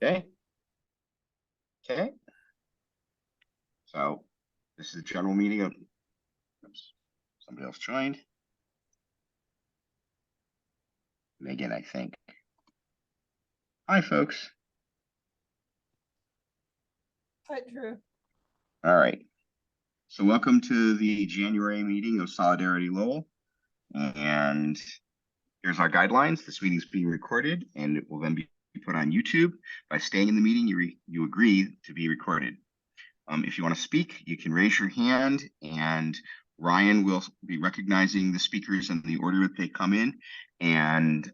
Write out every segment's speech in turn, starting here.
Okay. Okay. So this is a general meeting of, oops, somebody else joined. Megan, I think. Hi, folks. Hi, Drew. All right. So welcome to the January meeting of Solidarity Lowell. And here's our guidelines. This meeting is being recorded and it will then be put on YouTube. By staying in the meeting, you agree to be recorded. If you want to speak, you can raise your hand and Ryan will be recognizing the speakers in the order that they come in. And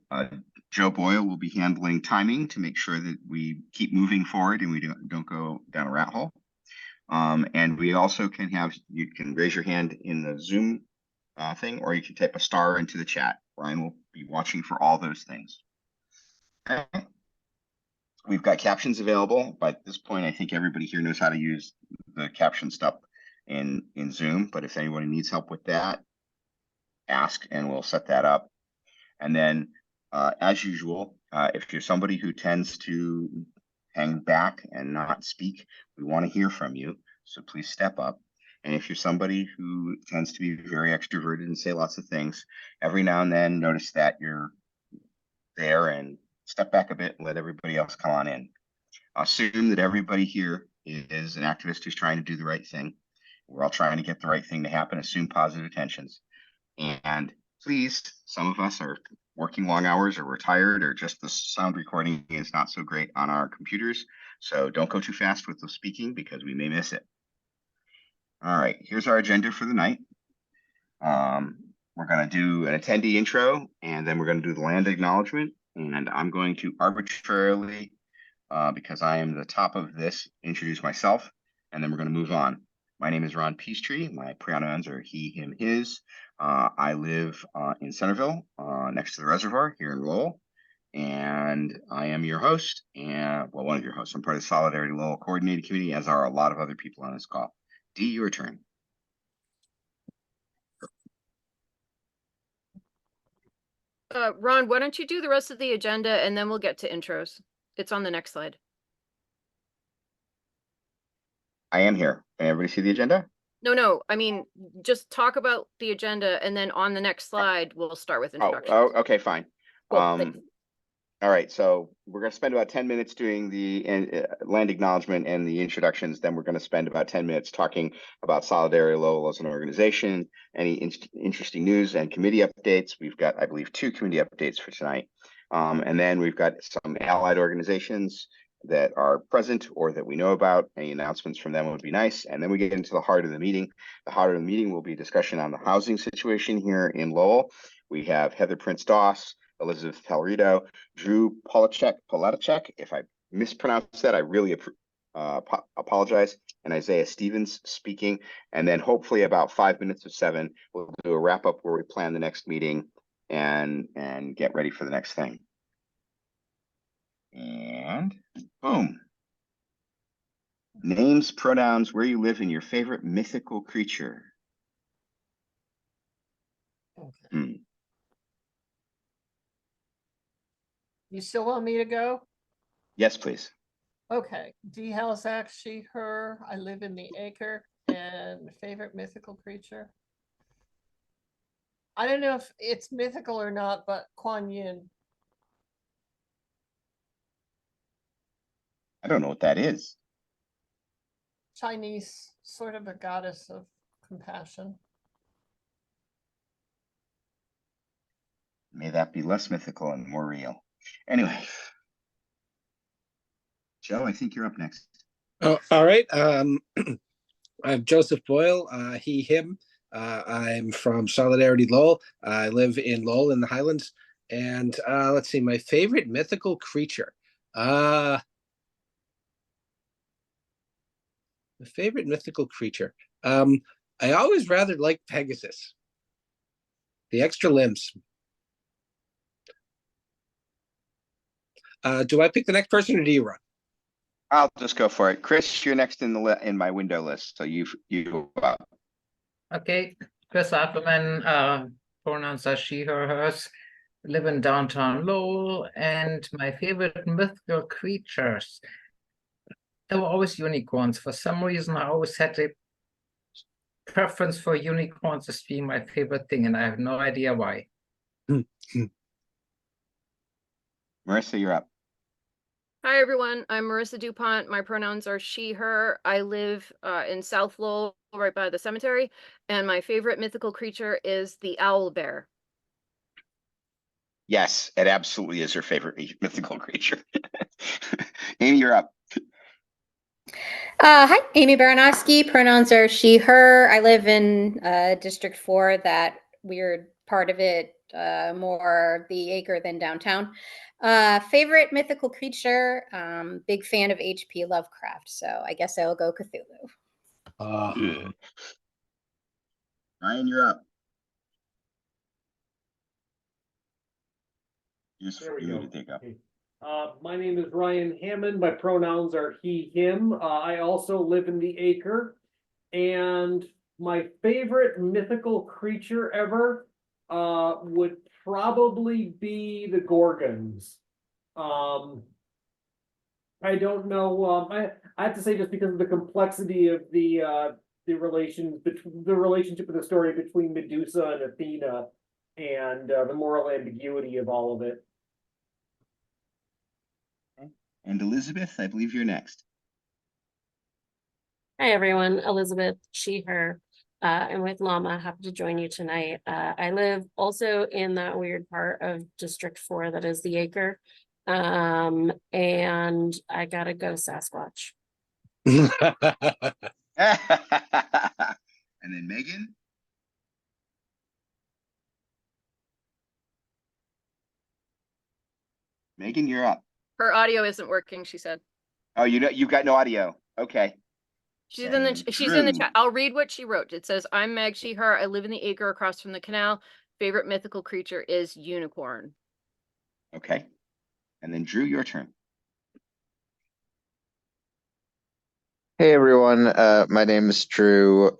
Joe Boyle will be handling timing to make sure that we keep moving forward and we don't go down a rat hole. And we also you can raise your hand in the Zoom thing, or you can type a star into the chat. Ryan will be watching for all those things. Okay. We've got captions available. By this point, I think everybody here knows how to use the caption stuff in Zoom. But if anybody needs help with that, ask and we'll set that up. And then, as usual, if you're somebody who tends to hang back and not speak, we want to hear from you. So please step up. And if you're somebody who tends to be very extroverted and say lots of things, every now and then notice that you're there and step back a bit and let everybody else come on in. Assume that everybody here is an activist who's trying to do the right thing. We're all trying to get the right thing to happen. Assume positive intentions. And please, some of us are working long hours or we're tired or just the sound recording is not so great on our computers. So don't go too fast with the speaking because we may miss it. All right, here's our agenda for the night. We're going to do an attendee intro and then we're going to do the land acknowledgement. And I'm going to arbitrarily, because I am the top of this, introduce myself, and then we're going to move on. My name is Ron Peastree. My pronouns are he, him, his. I live in Centerville, next to the reservoir here in Lowell. And I am your host, and well, one of your hosts. I'm part of the Solidarity Lowell Coordinating Committee, as are a lot of other people on this call. Dee, your turn. Ron, why don't you do the rest of the agenda and then we'll get to intros. It's on the next slide. I am here. Can everybody see the agenda? No, I mean, just talk about the agenda and then on the next slide, we'll start with introductions. Oh, okay, fine. Cool, all right, so we're going to spend about 10 minutes doing the land acknowledgement and the introductions. Then we're going to spend about 10 minutes talking about Solidarity Lowell as an organization, any interesting news and committee updates. We've got, I believe, 2 committee updates for tonight. And then we've got some allied organizations that are present or that we know about. Any announcements from them would be nice. And then we get into the heart of the meeting. The heart of the meeting will be discussion on the housing situation here in Lowell. We have Heather Prince-Doss, Elizabeth Talrito, Drew Polatichek. If I mispronounced that, I really apologize. And Isaiah Stevens speaking. And then hopefully about 5 minutes of 7, we'll do a wrap up where we plan the next meeting and get ready for the next thing. And boom. Names, pronouns, where you live, and your favorite mythical creature. Okay. You still want me to go? Yes, please. Okay. D. Halzak, she, her. I live in the acre. And favorite mythical creature? I don't know if it's mythical or not, but Kuan Yin. I don't know what that is. Chinese, sort of a goddess of compassion. May that be less mythical and more real. Anyway, Joe, I think you're up next. Oh, all right. I'm Joseph Boyle, he, him. I'm from Solidarity Lowell. I live in Lowell in the Highlands. And let's see, my favorite mythical creature. My favorite mythical creature. I always rather like Pegasus. The extra limbs. Do I pick the next person or do you run? I'll just go for it. Chris, you're next in my window list, so you Okay, Chris Appleman, pronouns are she, her, hers. live in downtown Lowell, and my favorite mythical creatures, they were always unicorns. For some reason, I always had a preference for unicorns as being my favorite thing, and I have no idea why. Marissa, you're up. Hi, everyone. I'm Marissa DuPont. My pronouns are she, her. I live in South Lowell, right by the cemetery, and my favorite mythical creature is the owl bear. Yes, it absolutely is her favorite mythical creature. Amy, you're up. Hi, Amy Baranowski. Pronouns are she, her. I live in District 4, that weird part of it, more the acre than downtown. Favorite mythical creature, big fan of H.P. Lovecraft, so I guess I'll go Cthulhu. Good. Ryan, you're up. There we You go. need to take up. Okay. My name is Ryan Hammond. My pronouns are he, him. I also live in the acre. And my favorite mythical creature ever would probably be the Gorgons. I don't know. I have to say, just because of the complexity of the relationship of the story between Medusa and Athena, and the moral ambiguity of all of it. And Elizabeth, I believe you're next. Hi, everyone. Elizabeth, she, her. And with Llama, happy to join you tonight. I live also in that weird part of District 4 that is the acre. And I gotta go Sasquatch. And then Megan. Megan, you're up. Her audio isn't working, she said. Oh, you've got no audio. Okay. She's in the And she's in the Drew. chat. I'll read what she wrote. It says, "I'm Meg, she, her. I live in the acre across from the canal. Favorite mythical creature is unicorn." Okay. And then Drew, your turn. Hey everyone, my name is Drew,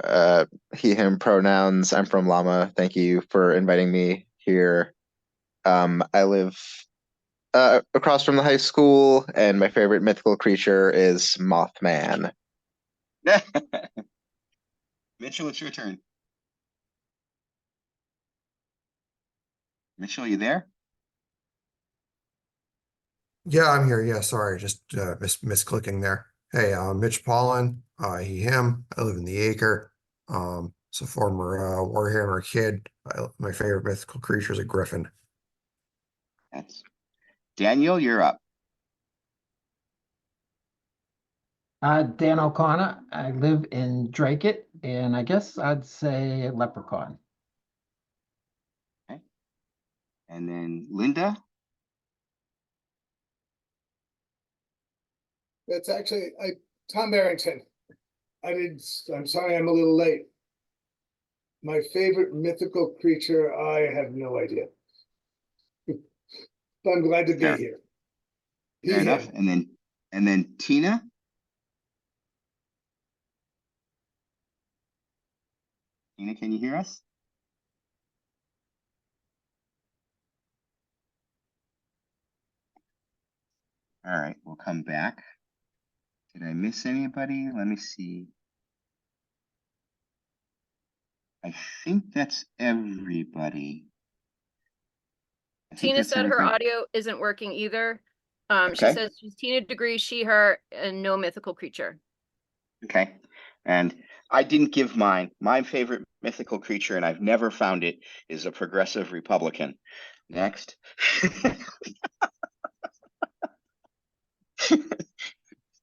he, him pronouns. I'm from Llama. Thank you for inviting me here. I live across from the high school, and my favorite mythical creature is Mothman. Mitchell, it's your turn. Mitchell, you there? Yeah, I'm here. Yeah, sorry, just misclicking there. Hey, Mitch Paulin, he, him. I live in the acre. It's a former Warhammer kid. My favorite mythical creature is a griffin. That's Daniel, you're up. Dan O'Connor. I live in Drakeit, and I guess I'd say leprechaun. Okay. And then Linda. That's actually Tom Barrington. I'm sorry I'm a little late. My favorite mythical creature, I have no idea. But I'm glad to be here. Fair enough. And then Tina. Tina, can you hear us? All right, we'll come back. Did I miss anybody? Let me see. I think that's everybody. Tina said her audio isn't working either. She Okay. says she's Tina Degree, she, her, and no mythical creature. Okay. And I didn't give mine. My favorite mythical creature, and I've never found it, is a progressive Republican. Next.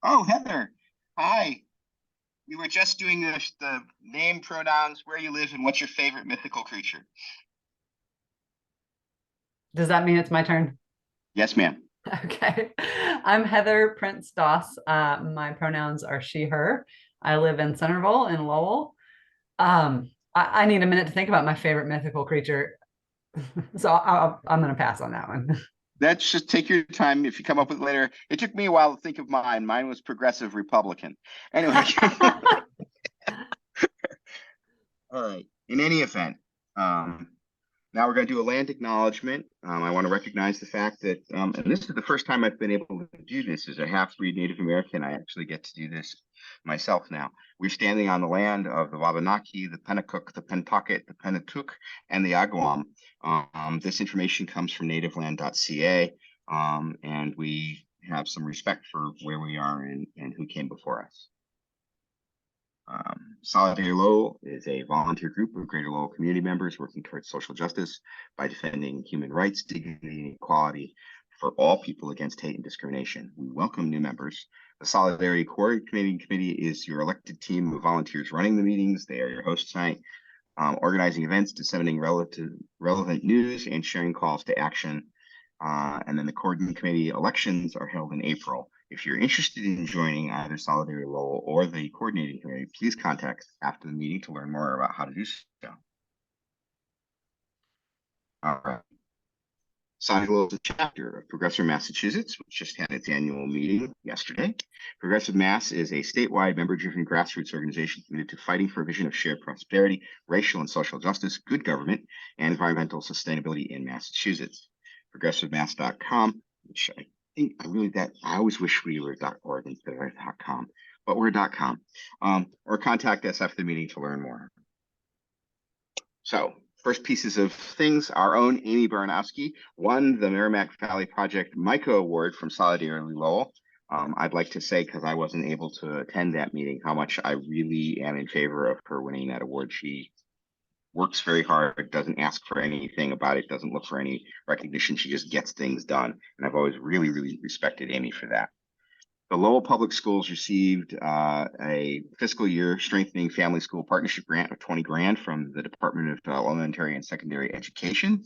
Oh, Heather. Hi. We were just doing the name, pronouns, where you live, and what's your favorite mythical creature. Does that mean it's my turn? Yes, ma'am. Okay. I'm Heather Prince Doss. My pronouns are she, her. I live in Centerville in Lowell. I need a minute to think about my favorite mythical creature. So I'm going to pass on that one. That's just take your time. If you come up with it later, it took me a while to think of mine. Mine was progressive Republican. Anyway. All right. In any event, Now we're going to do a land acknowledgement. I want to recognize the fact that, and this is the first time I've been able to do this as a half-breed Native American. I actually get to do this myself now. We're standing on the land of the Wabanaki, the Pennacook, the Pentucket, the Pennatuk, and the Agawam. This information comes from nativeland.ca, and we have some respect for where we are and who came before us. Solidarity Lowell is a volunteer group of Greater Lowell community members working towards social justice by defending human rights, dignity, and equality for all people against hate and discrimination. We welcome new members. The Solidarity Coordinating Committee is your elected team of volunteers running the meetings. They are your hosts tonight, organizing events, disseminating relevant news, and sharing calls to action. And then the Coordinating Committee elections are held in April. If you're interested in joining either Solidarity Lowell or the Coordinating Committee, please contact us after the meeting to learn more about how to do so. All right. Solidarity Lowell is a chapter of Progressive Massachusetts, which just had its annual meeting yesterday. Progressive Mass is a statewide member-driven grassroots organization committed to fighting for a vision of shared prosperity, racial and social justice, good government, and environmental sustainability in Massachusetts. ProgressiveMass.com, which I always wish we were .org instead of .com, but we're .com. Or contact us after the meeting to learn more. So, first pieces of things, our own Amy Baranowski won the Merrimack Valley Project MICA Award from Solidarity Lowell. I'd like to say, because I wasn't able to attend that meeting, how much I really am in favor of her winning that award. She works very hard, doesn't ask for anything about it, doesn't look for any recognition. She just gets things done. And I've always really, really respected Amy for that. The Lowell Public Schools received a fiscal year strengthening family school partnership grant of 20 grand from the Department of Elementary and Secondary Education.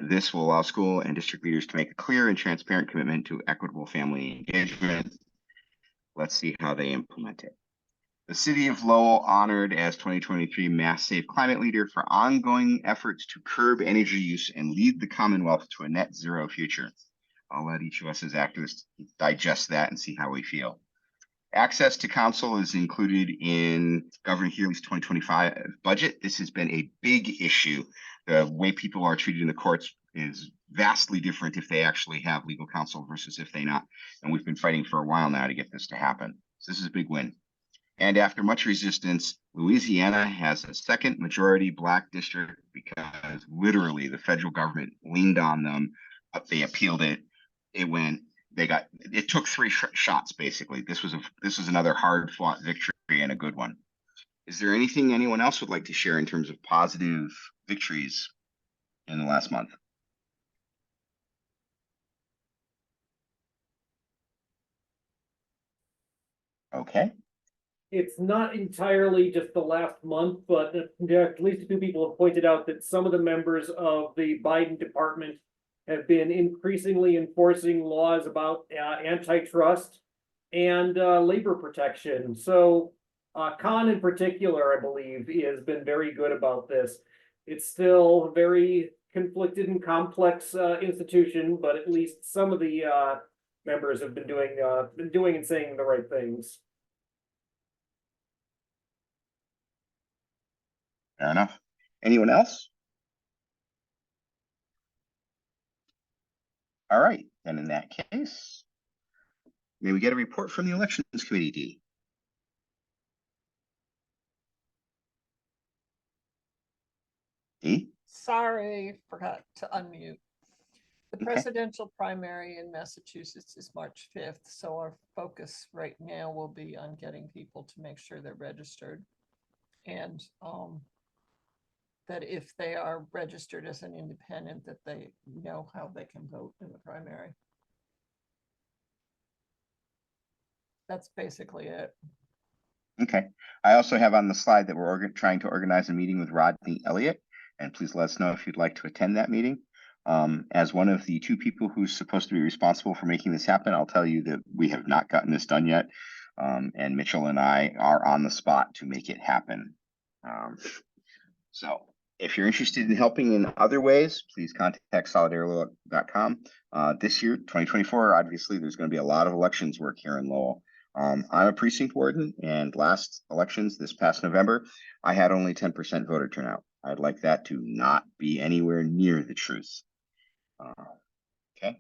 This will allow school and district leaders to make a clear and transparent commitment to equitable family engagement. Let's see how they implement it. The City of Lowell honored as 2023 Mass Safe Climate Leader for ongoing efforts to curb energy use and lead the Commonwealth to a net zero future. I'll let each of us as activists digest that and see how we feel. Access to counsel is included in Governor Healy's 2025 budget. This has been a big issue. The way people are treated in the courts is vastly different if they actually have legal counsel versus if they not. And we've been fighting for a while now to get this to happen. So this is a big win. And after much resistance, Louisiana has a second majority Black district because literally the federal government leaned on them. They appealed it. It took three shots basically. This was another hard fought victory and a good one. Is there anything anyone else would like to share in terms of positive victories in the last month? Okay. It's not entirely just the last month, but at least two people have pointed out that some of the members of the Biden department have been increasingly enforcing laws about antitrust and labor protection. So Khan in particular, I believe, has been very good about this. It's still a very conflicted and complex institution, but at least some of the members have been doing and saying the right things. Fair enough. Anyone else? All right, then in that case, may we get a report from the Elections Committee, D? D? Sorry, forgot to unmute. The presidential primary in Massachusetts is March 5th, so our focus right now will be on getting people to make sure they're registered. And that if they are registered as an independent, that they know how they can vote in the primary. That's basically it. Okay. I also have on the slide that we're trying to organize a meeting with Rodney Elliott, and please let us know if you'd like to attend that meeting. As one of the two people who's supposed to be responsible for making this happen, I'll tell you that we have not gotten this done yet, and Mitchell and I are on the spot to make it happen. So if you're interested in helping in other ways, please contact solidarity.com. This year, 2024, obviously, there's going to be a lot of elections work here in Lowell. I'm a precinct warden, and last elections, this past November, I had only 10% voter turnout. I'd like that to not be anywhere near the truth. Okay.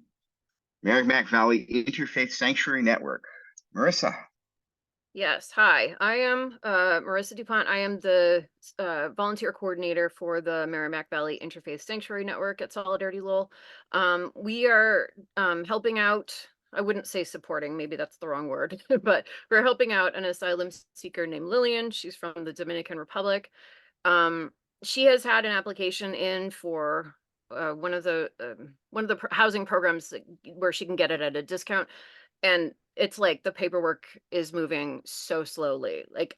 Merrimack Valley Interfaith Sanctuary Network. Marissa. Yes, hi. I am Marissa DuPont. I am the volunteer coordinator for the Merrimack Valley Interfaith Sanctuary Network at Solidarity Lowell. We are helping out, I wouldn't say supporting, maybe that's the wrong word, but we're helping out an asylum seeker named Lillian. She's from the Dominican Republic. She has had an application in for one of the housing programs where she can get it at a discount. And it's like the paperwork is moving so slowly. Like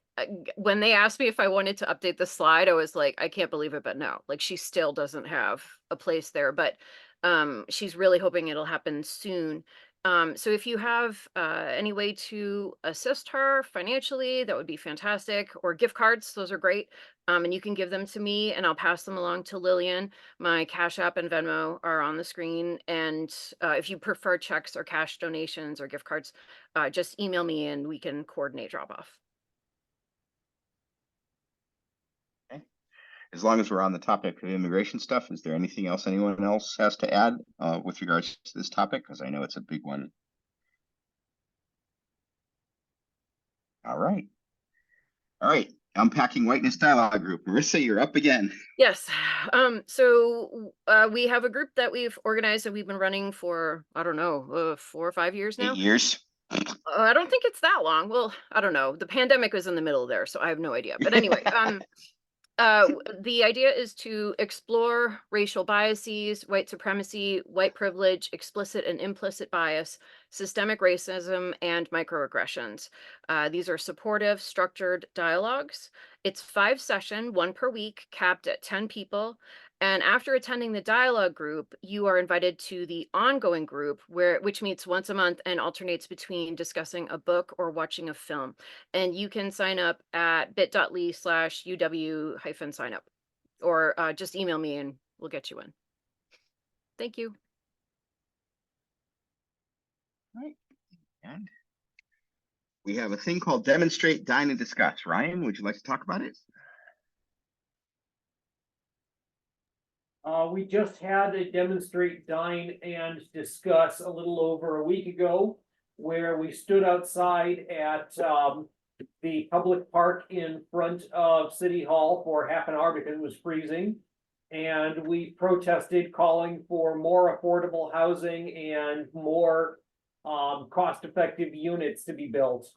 when they asked me if I wanted to update the slide, I was like, I can't believe it, but no, like she still doesn't have a place there, but she's really hoping it'll happen soon. So if you have any way to assist her financially, that would be fantastic. Or gift cards, those are great. And you can give them to me and I'll pass them along to Lillian. My Cash App and Venmo are on the screen. And if you prefer checks or cash donations or gift cards, just email me and we can coordinate drop off. Okay. As long as we're on the topic of immigration stuff, is there anything else anyone else has to add with regards to this topic? Because I know it's a big one. All right. All right. Unpacking Whiteness Dialogue Group. Marissa, you're up again. Yes. So we have a group that we've organized and we've been running for, I don't know, 4 or 5 years now. 8 years. I don't think it's that long. Well, I don't know. The pandemic was in the middle there, so I have no idea. But anyway, the idea is to explore racial biases, white supremacy, white privilege, explicit and implicit bias, systemic racism, and microaggressions. These are supportive, structured dialogues. It's 5-session, 1 per week, capped at 10 people. And after attending the dialogue group, you are invited to the ongoing group, which meets once a month and alternates between discussing a book or watching a film. And you can sign up at bit.ly/UW-signup, or just email me and we'll get you in. Thank you. All right. And we have a thing called Demonstrate, Dine, and Discuss. Ryan, would you like to talk about it? We just had a demonstrate, dine, and discuss a little over a week ago, where we stood outside at the public park in front of City Hall for half an hour because it was freezing. And we protested, calling for more affordable housing and more cost-effective units to be built.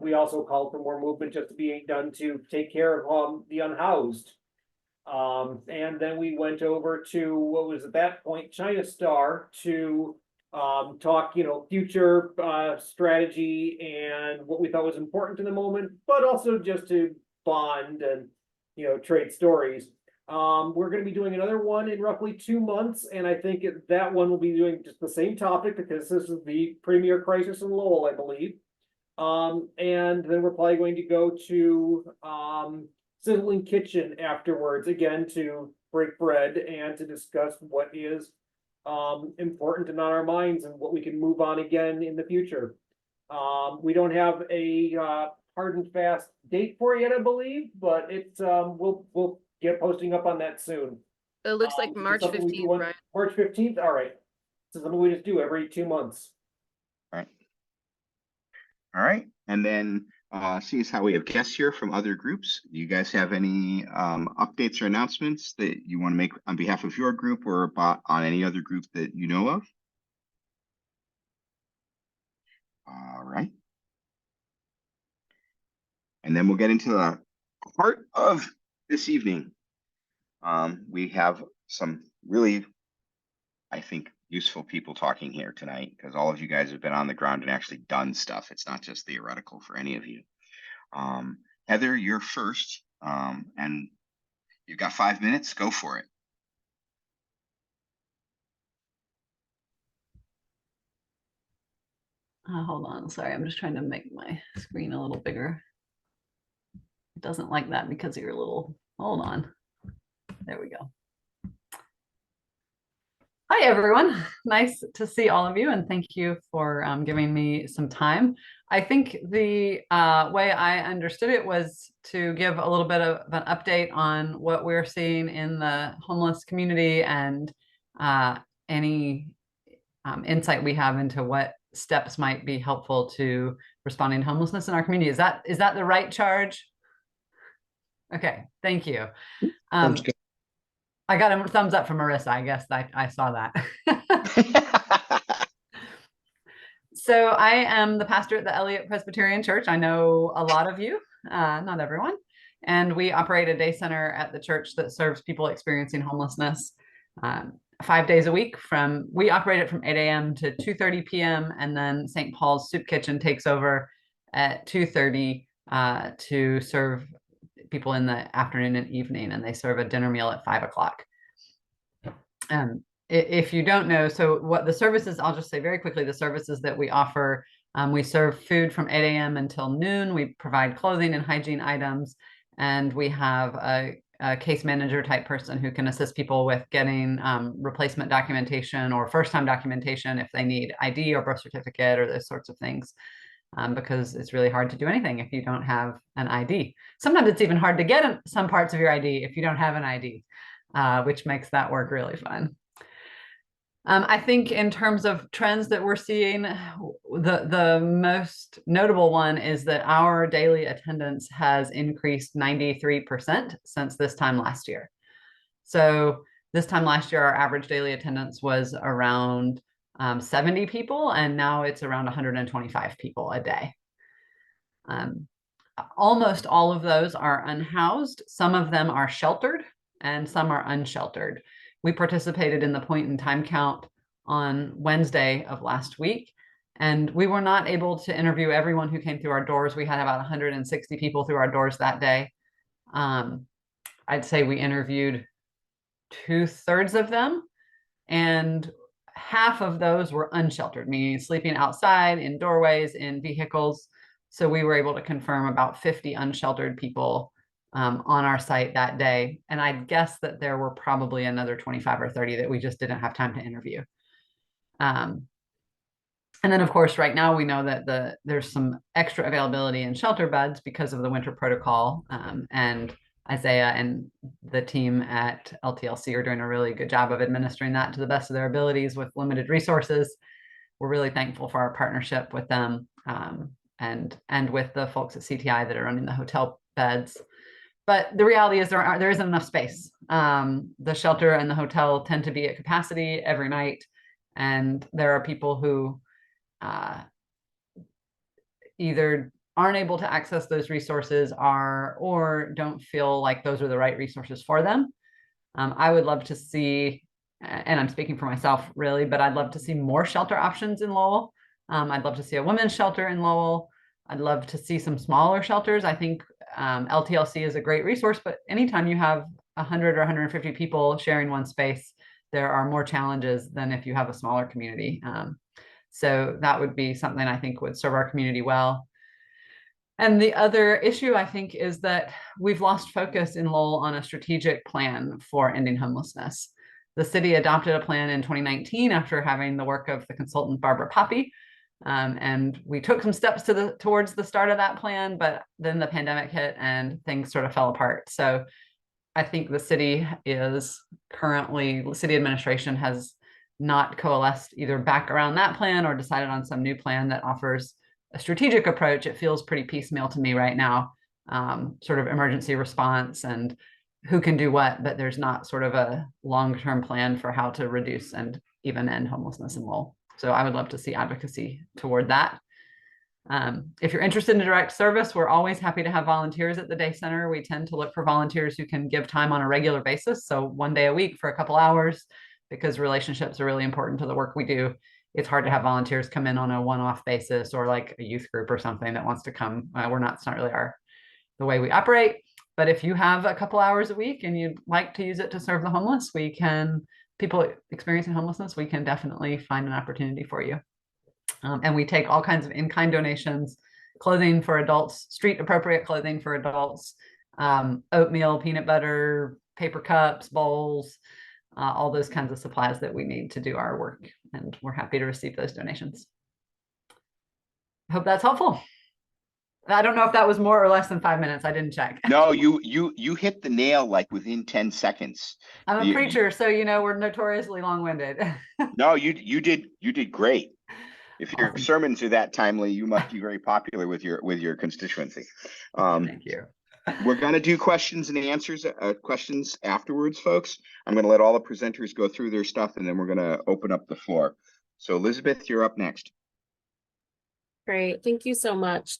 We also called for more movement just to be done to take care of the unhoused. And then we went over to what was at that point China Star to talk, future strategy and what we thought was important in the moment, but also just to bond and trade stories. We're going to be doing another one in roughly 2 months, and I think that one will be doing just the same topic because this is the premier crisis in Lowell, I believe. And then we're probably going to go to Sizzling Kitchen afterwards, again to break bread and to discuss what is important and on our minds and what we can move on again in the future. We don't have a hard and fast date for it yet, I believe, but it's we'll get posting up on that soon. It looks like March 15th, right? March 15th. All right. This is something we just do every 2 months. All right. And then seeing as how we have guests here from other groups, do you guys have any updates or announcements that you want to make on behalf of your group or about on any other group that you know of? All right. And then we'll get into the part of this evening. We have some really, I think, useful people talking here tonight because all of you guys have been on the ground and actually done stuff. It's not just theoretical for any of you. Heather, you're first, and you've got 5 minutes. Go for it. Hold on, sorry, I'm just trying to make my screen a little bigger. It doesn't like that because of your little, hold on. There we go. Hi, everyone. Nice to see all of you, and thank you for giving me some time. I think the way I understood it was to give a little bit of an update on what we're seeing in the homeless community and any insight we have into what steps might be helpful to responding to homelessness in our community. Is that the right charge? Okay, thank you. Sounds good. I got a thumbs up from Marissa. I guess I saw that. So I am the pastor at the Elliott Presbyterian Church. I know a lot of you, not everyone. And we operate a day center at the church that serves people experiencing homelessness 5 days a week. We operate it from 8 a.m. to 2:30 p.m. And then St. Paul's Soup Kitchen takes over at 2:30 to serve people in the afternoon and evening, and they serve a dinner meal at 5 o'clock. If you don't know, so what the services, I'll just say very quickly, the services that we offer, we serve food from 8 a.m. until noon. We provide clothing and hygiene items, and we have a case manager type person who can assist people with getting replacement documentation or first-time documentation if they need ID or birth certificate or those sorts of things. Because it's really hard to do anything if you don't have an ID. Sometimes it's even hard to get some parts of your ID if you don't have an ID, which makes that work really fun. I think in terms of trends that we're seeing, the most notable one is that our daily attendance has increased 93% since this time last year. So this time last year, our average daily attendance was around 70 people, and now it's around 125 people a day. Almost all of those are unhoused. Some of them are sheltered and some are unsheltered. We participated in the point in time count on Wednesday of last week, and we were not able to interview everyone who came through our doors. We had about 160 people through our doors that day. I'd say we interviewed 2/3 of them, and half of those were unsheltered, meaning sleeping outside, in doorways, in vehicles. So we were able to confirm about 50 unsheltered people on our site that day. And I'd guess that there were probably another 25 or 30 that we just didn't have time to interview. And then, of course, right now we know that there's some extra availability in shelter beds because of the winter protocol. And Isaiah and the team at LTLC are doing a really good job of administering that to the best of their abilities with limited resources. We're really thankful for our partnership with them and with the folks at CTI that are running the hotel beds. But the reality is there isn't enough space. The shelter and the hotel tend to be at capacity every night. And there are people who either aren't able to access those resources or don't feel like those are the right resources for them. I would love to see, and I'm speaking for myself really, but I'd love to see more shelter options in Lowell. I'd love to see a women's shelter in Lowell. I'd love to see some smaller shelters. I think LTLC is a great resource, but anytime you have 100 or 150 people sharing one space, there are more challenges than if you have a smaller community. So that would be something I think would serve our community well. And the other issue, I think, is that we've lost focus in Lowell on a strategic plan for ending homelessness. The city adopted a plan in 2019 after having the work of the consultant Barbara Poppy. And we took some steps towards the start of that plan, but then the pandemic hit and things sort of fell apart. So I think the city administration has not coalesced either back around that plan or decided on some new plan that offers a strategic approach. It feels pretty piecemeal to me right now, sort of emergency response and who can do what, but there's not sort of a long-term plan for how to reduce and even end homelessness in Lowell. So I would love to see advocacy toward that. If you're interested in direct service, we're always happy to have volunteers at the day center. We tend to look for volunteers who can give time on a regular basis. So 1 day a week for a couple hours, because relationships are really important to the work we do. It's hard to have volunteers come in on a one-off basis or like a youth group or something that wants to come. It's not really the way we operate. But if you have a couple hours a week and you'd like to use it to serve the homeless, people experiencing homelessness, we can definitely find an opportunity for you. And we take all kinds of in-kind donations, clothing for adults, street appropriate clothing for adults, oatmeal, peanut butter, paper cups, bowls, all those kinds of supplies that we need to do our work. And we're happy to receive those donations. Hope that's helpful. I don't know if that was more or less than 5 minutes. I didn't check. No, you hit the nail like within 10 seconds. I'm a You- preacher, so we're notoriously long-winded. No, you did great. If your Awesome. sermons are that timely, you must be very popular with your constituency. Thank you. We're going to do questions and answers, questions afterwards, folks. I'm going to let all the presenters go through their stuff, and then we're going to open up the floor. So Elizabeth, you're up next. Great, thank you so much.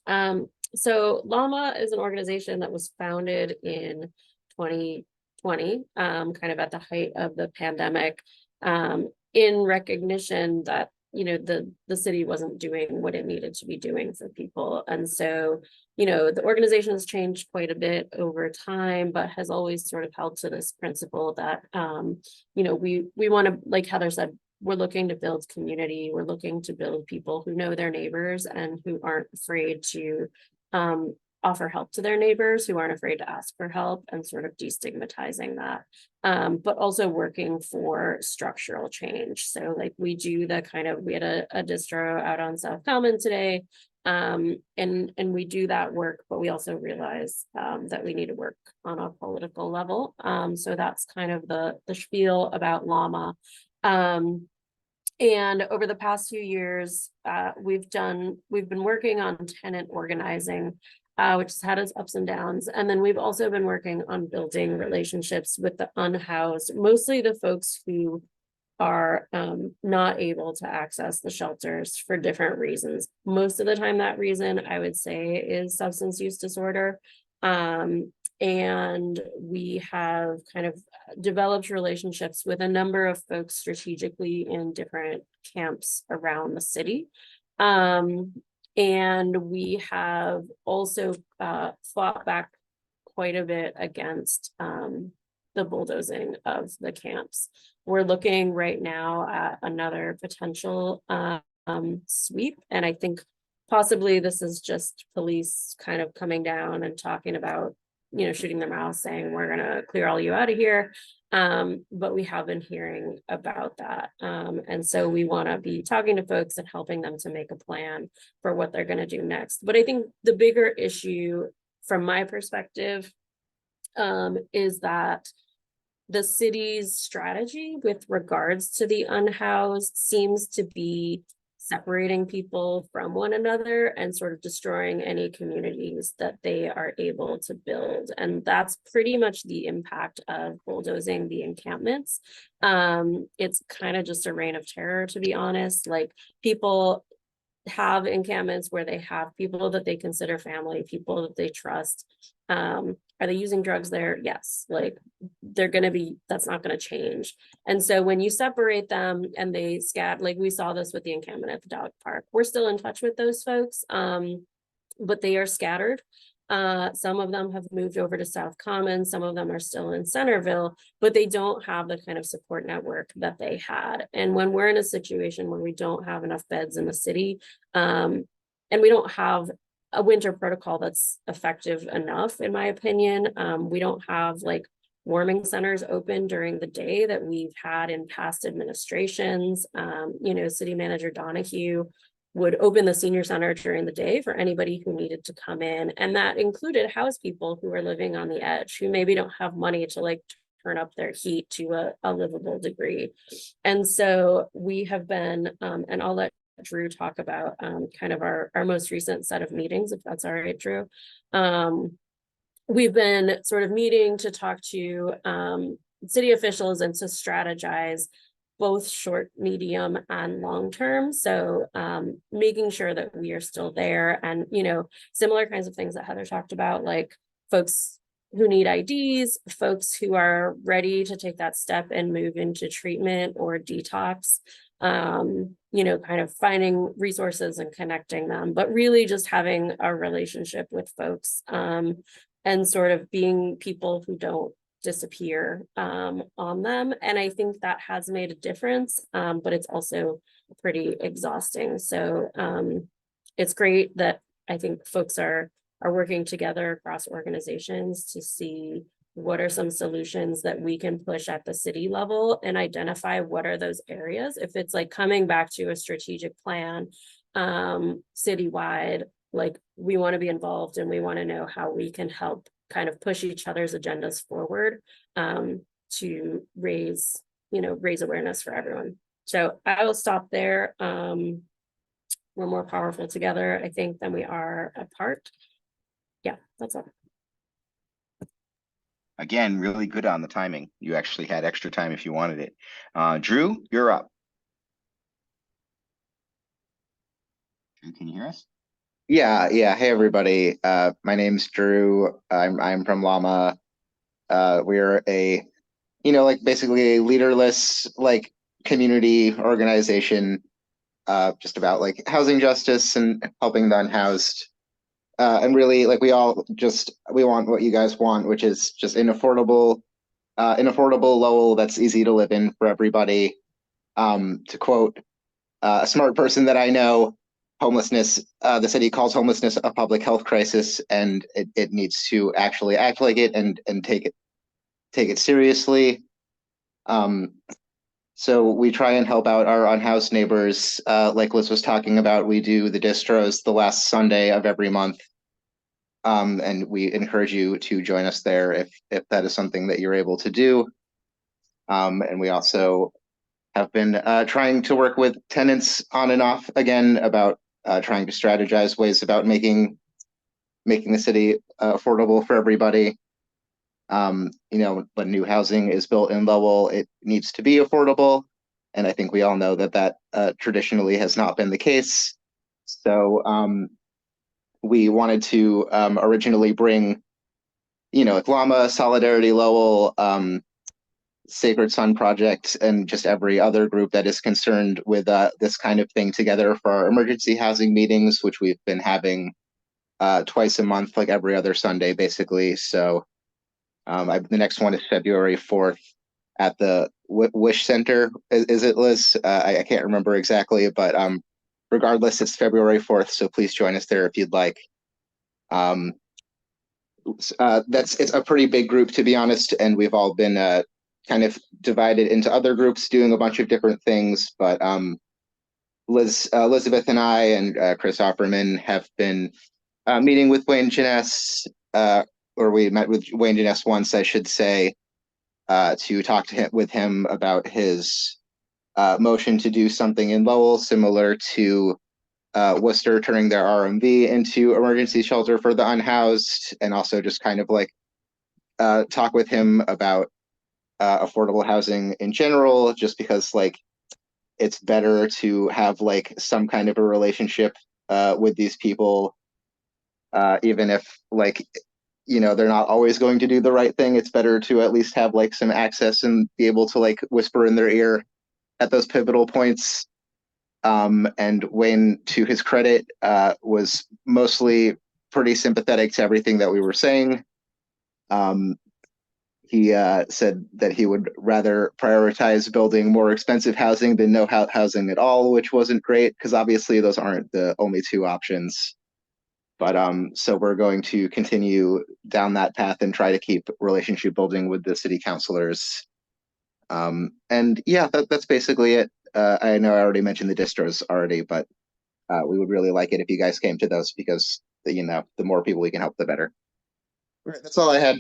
So Llama is an organization that was founded in 2020, kind of at the height of the pandemic, in recognition that the city wasn't doing what it needed to be doing for people. And so the organization has changed quite a bit over time, but has always sort of held to this principle that we want to, like Heather said, we're looking to build community. We're looking to build people who know their neighbors and who aren't afraid to offer help to their neighbors, who aren't afraid to ask for help, and sort of destigmatizing that, but also working for structural change. So like we do the we had a distro out on South Common today, and we do that work, but we also realize that we need to work on a political level. So that's kind of the spiel about Llama. And over the past few years, we've been working on tenant organizing, which has had its ups and downs. And then we've also been working on building relationships with the unhoused, mostly the folks who are not able to access the shelters for different reasons. Most of the time, that reason I would say is substance use disorder. And we have kind of developed relationships with a number of folks strategically in different camps around the city. And we have also fought back quite a bit against the bulldozing of the camps. We're looking right now at another potential sweep, and I think possibly this is just police kind of coming down and talking about shooting their mouths, saying we're gonna clear all you out of here. But we have been hearing about that. And so we want to be talking to folks and helping them to make a plan for what they're going to do next. But I think the bigger issue from my perspective is that the city's strategy with regards to the unhoused seems to be separating people from one another and sort of destroying any communities that they are able to build. And that's pretty much the impact of bulldozing the encampments. It's kind of just a reign of terror, to be honest. Like, people have encampments where they have people that they consider family, people that they trust. Are they using drugs there? Yes. Like, that's not going to change. And so when you separate them and they scatter, like we saw this with the encampment at the dog park, we're still in touch with those folks, but they are scattered. Some of them have moved over to South Common, some of them are still in Centerville, but they don't have the kind of support network that they had. And when we're in a situation where we don't have enough beds in the city, and we don't have a winter protocol that's effective enough, in my opinion, we don't have like warming centers open during the day that we've had in past administrations. City Manager Donahue would open the senior center during the day for anybody who needed to come in. And that included house people who are living on the edge, who maybe don't have money to like turn up their heat to a livable degree. And so we have been, and I'll let Drew talk about kind of our most recent set of meetings, if that's all right, Drew. We've been sort of meeting to talk to city officials and to strategize both short, medium, and long term. So making sure that we are still there, and similar kinds of things that Heather talked about, like folks who need IDs, folks who are ready to take that step and move into treatment or detox, kind of finding resources and connecting them, but really just having a relationship with folks, and sort of being people who don't disappear on them. And I think that has made a difference, but it's also pretty exhausting. So it's great that I think folks are working together across organizations to see what are some solutions that we can push at the city level and identify what are those areas. If it's like coming back to a strategic plan, citywide, like we want to be involved and we want to know how we can help kind of push each other's agendas forward, to raise awareness for everyone. So I will stop there. We're more powerful together, I think, than we are apart. Yeah, that's all. Again, really good on the timing. You actually had extra time if you wanted it. Drew, you're up. Drew, can you hear us? Yeah. Hey, everybody. My name's Drew. I'm from Llama. We're a, like basically a leaderless, like community organization, just about like housing justice and helping the unhoused. And really, like we want what you guys want, which is just an affordable Lowell that's easy to live in for everybody. To quote a smart person that I know, homelessness, the city calls homelessness a public health crisis, and it needs to actually act like it and take it seriously. So we try and help out our unhoused neighbors. Like Liz was talking about, we do the distros the last Sunday of every month. And we encourage you to join us there if that is something that you're able to do. And we also have been trying to work with tenants on and off again about trying to strategize ways about making the city affordable for everybody. When new housing is built in Lowell, it needs to be affordable. And I think we all know that traditionally has not been the case. So we wanted to originally bring, Llama, Solidarity Lowell, Sacred Sun Project, and just every other group that is concerned with this kind of thing together for our emergency housing meetings, which we've been having twice a month, like every other Sunday, basically. So the next one is February 4th at the Wish Center. Is it, Liz? I can't remember exactly, but regardless, it's February 4th. So please join us there if you'd like. It's a pretty big group, to be honest, and we've all been kind of divided into other groups doing a bunch of different things. But Elizabeth and I and Chris Offerman have been meeting with Wayne Jeunesse, or we met with Wayne Jeunesse once, I should say, to talk with him about his motion to do something in Lowell similar to Worcester turning their RMV into emergency shelter for the unhoused, and also just kind of like talk with him about affordable housing in general, just because like it's better to have like some kind of a relationship with these people, even if like they're not always going to do the right thing. It's better to at least have like some access and be able to like whisper in their ear at those pivotal points. And Wayne, to his credit, was mostly pretty sympathetic to everything that we were saying. He said that he would rather prioritize building more expensive housing than no housing at all, which wasn't great because obviously those aren't the only two options. But so we're going to continue down that path and try to keep relationship building with the city councilors. And yeah, that's basically it. I know I already mentioned the distros already, but we would really like it if you guys came to those because the more people we can help, the better. All right, that's all I had.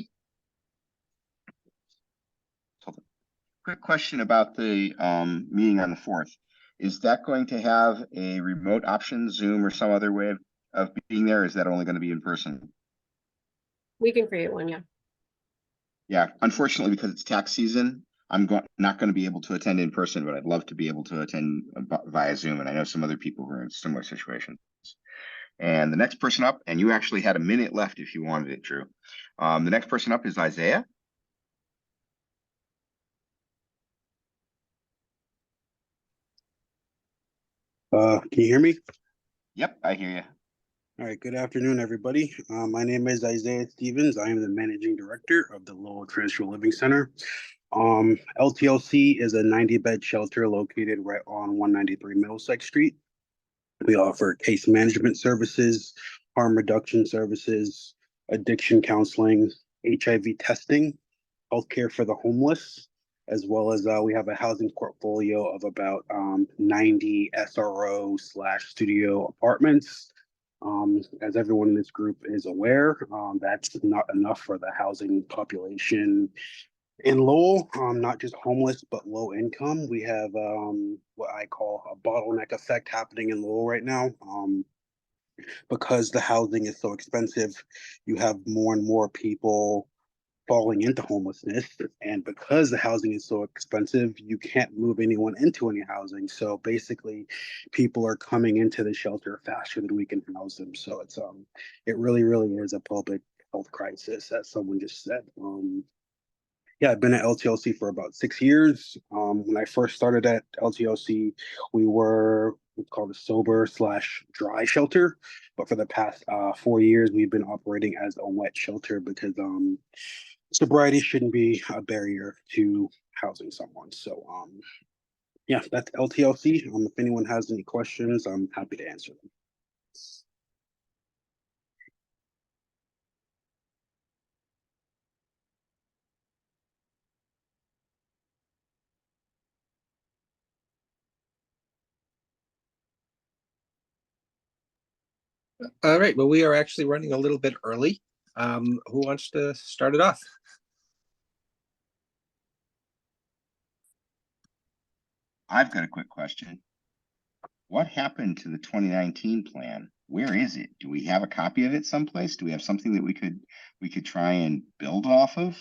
Quick question about the meeting on the 4th. Is that going to have a remote option, Zoom or some other way of being there? Or is that only going to be in person? We can create one, yeah. Yeah, unfortunately, because it's tax season, I'm not going to be able to attend in person, but I'd love to be able to attend via Zoom. And I know some other people who are in similar situations. And the next person up, and you actually had a minute left if you wanted it, Drew. The next person up is Isaiah. Can you hear me? Yep, I hear you. All right, good afternoon, everybody. My name is Isaiah Stevens. I am the managing director of the Lowell Transitional Living Center. LTLC is a 90-bed shelter located right on 193 Middlesex Street. We offer case management services, harm reduction services, addiction counseling, HIV testing, healthcare for the homeless, as well as we have a housing portfolio of about 90 SRO slash studio apartments. As everyone in this group is aware, that's not enough for the housing population in Lowell, not just homeless, but low income. We have what I call a bottleneck effect happening in Lowell right now. Because the housing is so expensive, you have more and more people falling into homelessness. And because the housing is so expensive, you can't move anyone into any housing. So basically, people are coming into the shelter faster than we can house them. So it really, really is a public health crisis, as someone just said. Yeah, I've been at LTLC for about 6 years. When I first started at LTLC, we were what's called a sober slash dry shelter. But for the past 4 years, we've been operating as a wet shelter because sobriety shouldn't be a barrier to housing someone. So yeah, that's LTLC. If anyone has any questions, I'm happy to answer them. All right, well, we are actually running a little bit early. Who wants to start it off? I've got a quick question. What happened to the 2019 plan? Where is it? Do we have a copy of it someplace? Do we have something that we could try and build off of?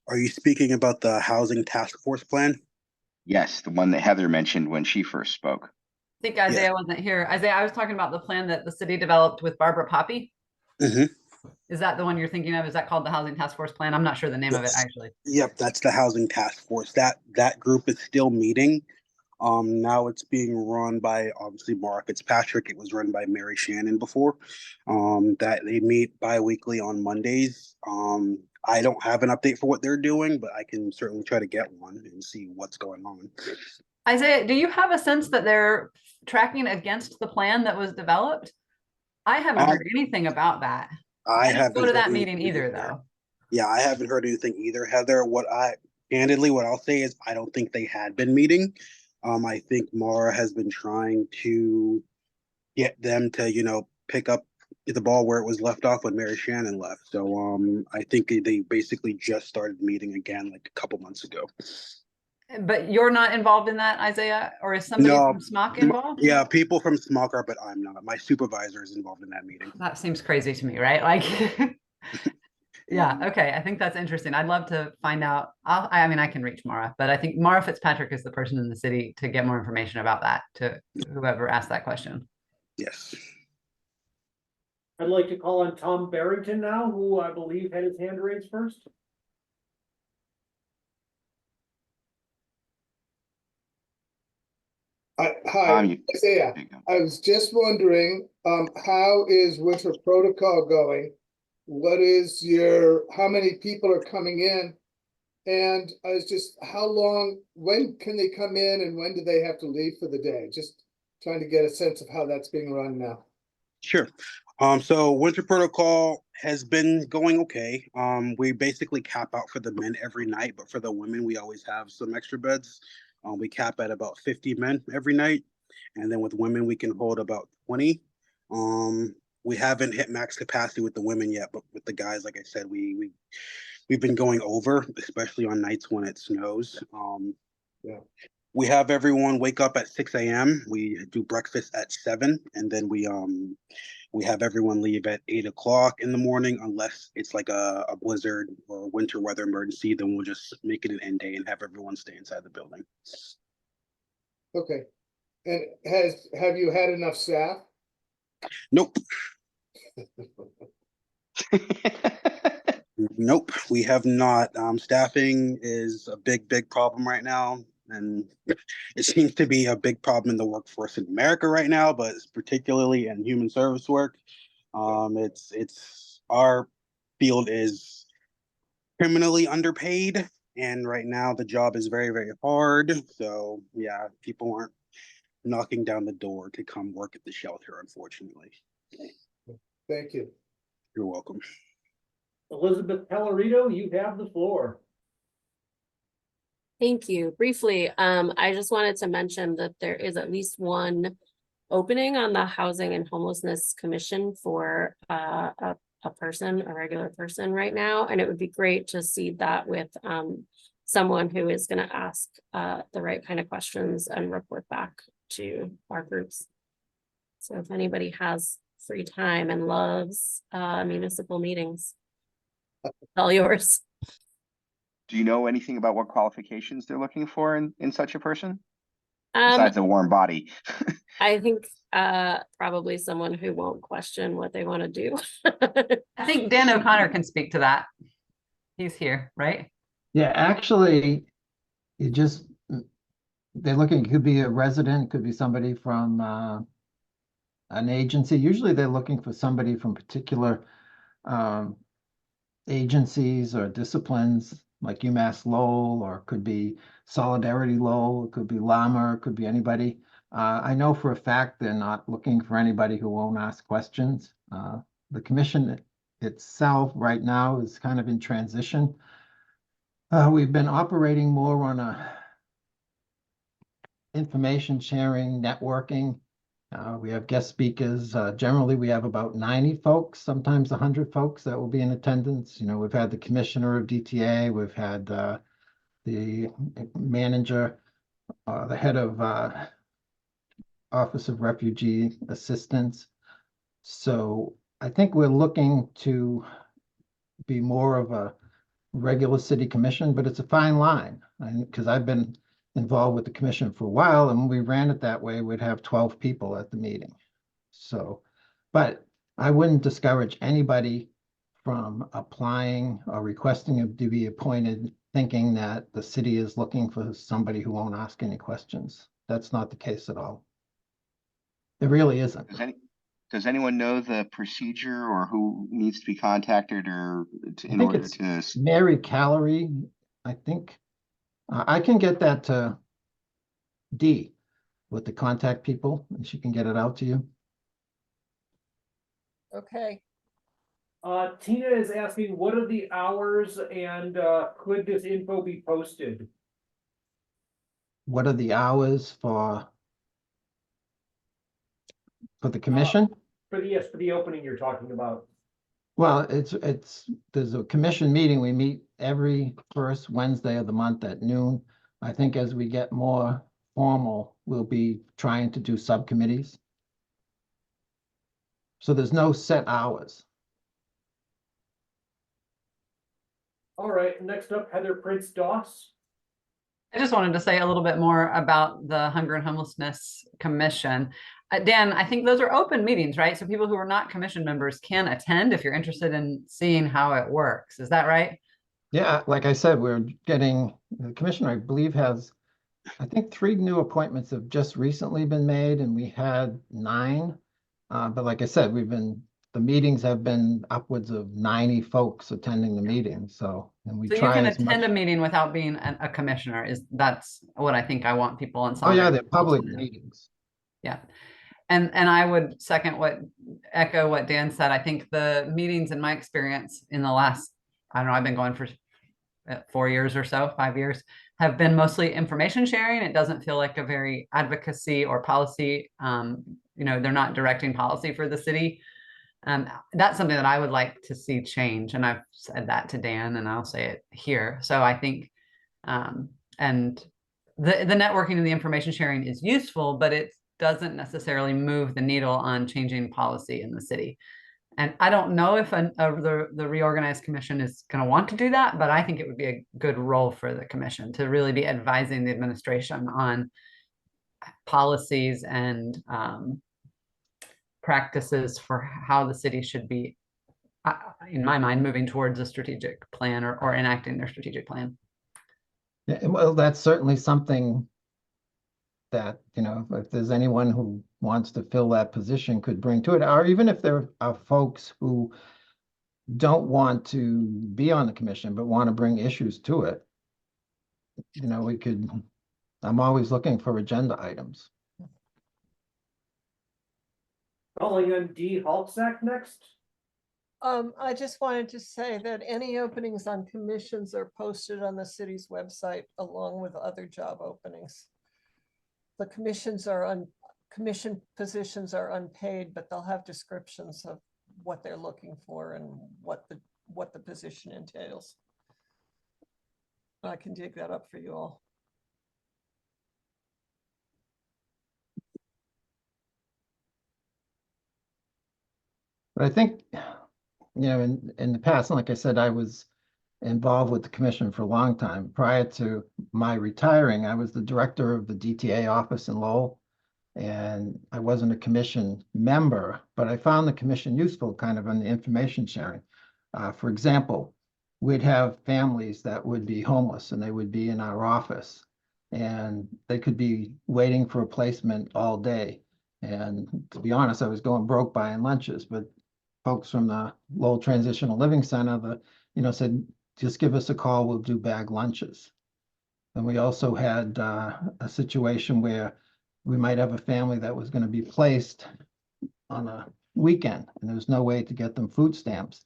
Are you speaking about the housing task force plan? Yes, the one that Heather mentioned when she first spoke. I think Isaiah wasn't here. Isaiah, I was talking about the plan that the city developed with Barbara Poppy. Mm-hmm. Is that the one you're thinking of? Is that called the Housing Task Force Plan? I'm not sure the name of it actually. Yep, that's the housing task force. That group is still meeting. Now it's being run by obviously Mara Fitzpatrick. It was run by Mary Shannon before. That they meet bi-weekly on Mondays. I don't have an update for what they're doing, but I can certainly try to get one and see what's going on. Isaiah, do you have a sense that they're tracking against the plan that was developed? I haven't heard anything about that. I didn't haven't go to heard that meeting anything either, either. though. Yeah, I haven't heard anything either, Heather. What I'll say is I don't think they had been meeting. I think Mara has been trying to get them to, pick up the ball where it was left off when Mary Shannon left. So I think they basically just started meeting again like a couple months ago. But you're not involved in that, Isaiah? Or is somebody No, from SMOC involved? Yeah, people from SMOC are, but I'm not. My supervisor is involved in that meeting. That seems crazy to me, right? Like, yeah, okay. I think that's interesting. I'd love to find out. I mean, I can reach Mara, but I think Mara Fitzpatrick is the person in the city to get more information about that to whoever asked that question. Yes. I'd like to call on Tom Barrington now, who I believe had his hand raised first. Hi, Isaiah. I was just wondering, how is winter protocol going? How many people are coming in? And when can they come in and when do they have to leave for the day? Just trying to get a sense of how that's being run now. Sure. So winter protocol has been going okay. We basically cap out for the men every night, but for the women, we always have some extra beds. We cap at about 50 men every night. And then with women, we can hold about 20. We haven't hit max capacity with the women yet, but with the guys, like I said, we've been going over, especially on nights when it snows. Yeah. We have everyone wake up at 6 a.m. We do breakfast at 7, and then we have everyone leave at 8 o'clock in the morning, unless it's like a blizzard or winter weather emergency. Then we'll just make it an end day and have everyone stay inside the building. Okay. And have you had enough staff? Nope. Nope, we have not. Staffing is a big problem right now, and it seems to be a big problem in the workforce in America right now, but particularly in human service work. It's our field is criminally underpaid, and right now the job is very hard. So yeah, people aren't knocking down the door to come work at the shelter, unfortunately. Thank you. You're welcome. Elizabeth Pellerito, you have the floor. Thank you. Briefly, I just wanted to mention that there is at least one opening on the Housing and Homelessness Commission for a person, a regular person right now, and it would be great to see that with someone who is going to ask the right kind of questions and report back to our groups. So if anybody has free time and loves municipal meetings, all yours. Do you know anything about what qualifications they're looking for in such a person? Besides a warm body. I think probably someone who won't question what they want to do. I think Dan O'Connor can speak to that. He's here, right? Yeah, actually, they're looking, it could be a resident, could be somebody from an agency. Usually they're looking for somebody from particular agencies or disciplines like UMass Lowell, or it could be Solidarity Lowell, it could be Llama, it could be anybody. I know for a fact they're not looking for anybody who won't ask questions. The commission itself right now is kind of in transition. We've been operating more on a information sharing, networking. We have guest speakers. Generally, we have about 90 folks, sometimes 100 folks that will be in attendance. You know, we've had the commissioner of DTA, we've had the manager, the head of Office of Refugee Assistance. So I think we're looking to be more of a regular city commission, but it's a fine line. Because I've been involved with the commission for a while, and when we ran it that way, we'd have 12 people at the meeting. So, but I wouldn't discourage anybody from applying or requesting to be appointed, thinking that the city is looking for somebody who won't ask any questions. That's not the case at all. It really isn't. Does anyone know the procedure or who needs to be contacted or in order to? Mary Calorie, I think. I can get that to Dee with the contact people, and she can get it out to you. Okay. Tina is asking, what are the hours and could this info be posted? What are the hours for the commission? For the opening you're talking about. Well, there's a commission meeting. We meet every first Wednesday of the month at noon. I think as we get more formal, we'll be trying to do subcommittees. So there's no set hours. All right, next up, Heather Prince Doss. I just wanted to say a little bit more about the Hunger and Homelessness Commission. Dan, I think those are open meetings, right? So people who are not commission members can attend if you're interested in seeing how it works. Is that right? Yeah, like I said, the commissioner, I believe, has, I think 3 new appointments have just recently been made, and we had 9. But like I said, the meetings have been upwards of 90 folks attending the meeting. So, and we So try you can as much. attend a meeting without being a commissioner. That's what I think I want people on. Oh yeah, they're public meetings. Yeah. And I would echo what Dan said. I think the meetings, in my experience in the last, I don't know, I've been going for 4 years or so, 5 years, have been mostly information sharing. It doesn't feel like a very advocacy or policy. They're not directing policy for the city. That's something that I would like to see change. And I've said that to Dan, and I'll say it here. So I think, and the networking and the information sharing is useful, but it doesn't necessarily move the needle on changing policy in the city. And I don't know if the reorganized commission is going to want to do that, but I think it would be a good role for the commission to really be advising the administration on policies and practices for how the city should be, in my mind, moving towards a strategic plan or enacting their strategic plan. Yeah, well, that's certainly something that, if there's anyone who wants to fill that position could bring to it, or even if there are folks who don't want to be on the commission but want to bring issues to it, I'm always looking for agenda items. Calling on Dee Halksack next. I just wanted to say that any openings on commissions are posted on the city's website along with other job openings. The commission positions are unpaid, but they'll have descriptions of what they're looking for and what the position entails. I can dig that up for you all. But I think, in the past, like I said, I was involved with the commission for a long time. Prior to my retiring, I was the director of the DTA office in Lowell. And I wasn't a commission member, but I found the commission useful kind of on the information sharing. For example, we'd have families that would be homeless and they would be in our office and they could be waiting for a placement all day. And to be honest, I was going broke buying lunches, but folks from the Lowell Transitional Living Center, said, just give us a call, we'll do bag lunches. And we also had a situation where we might have a family that was going to be placed on a weekend and there was no way to get them food stamps.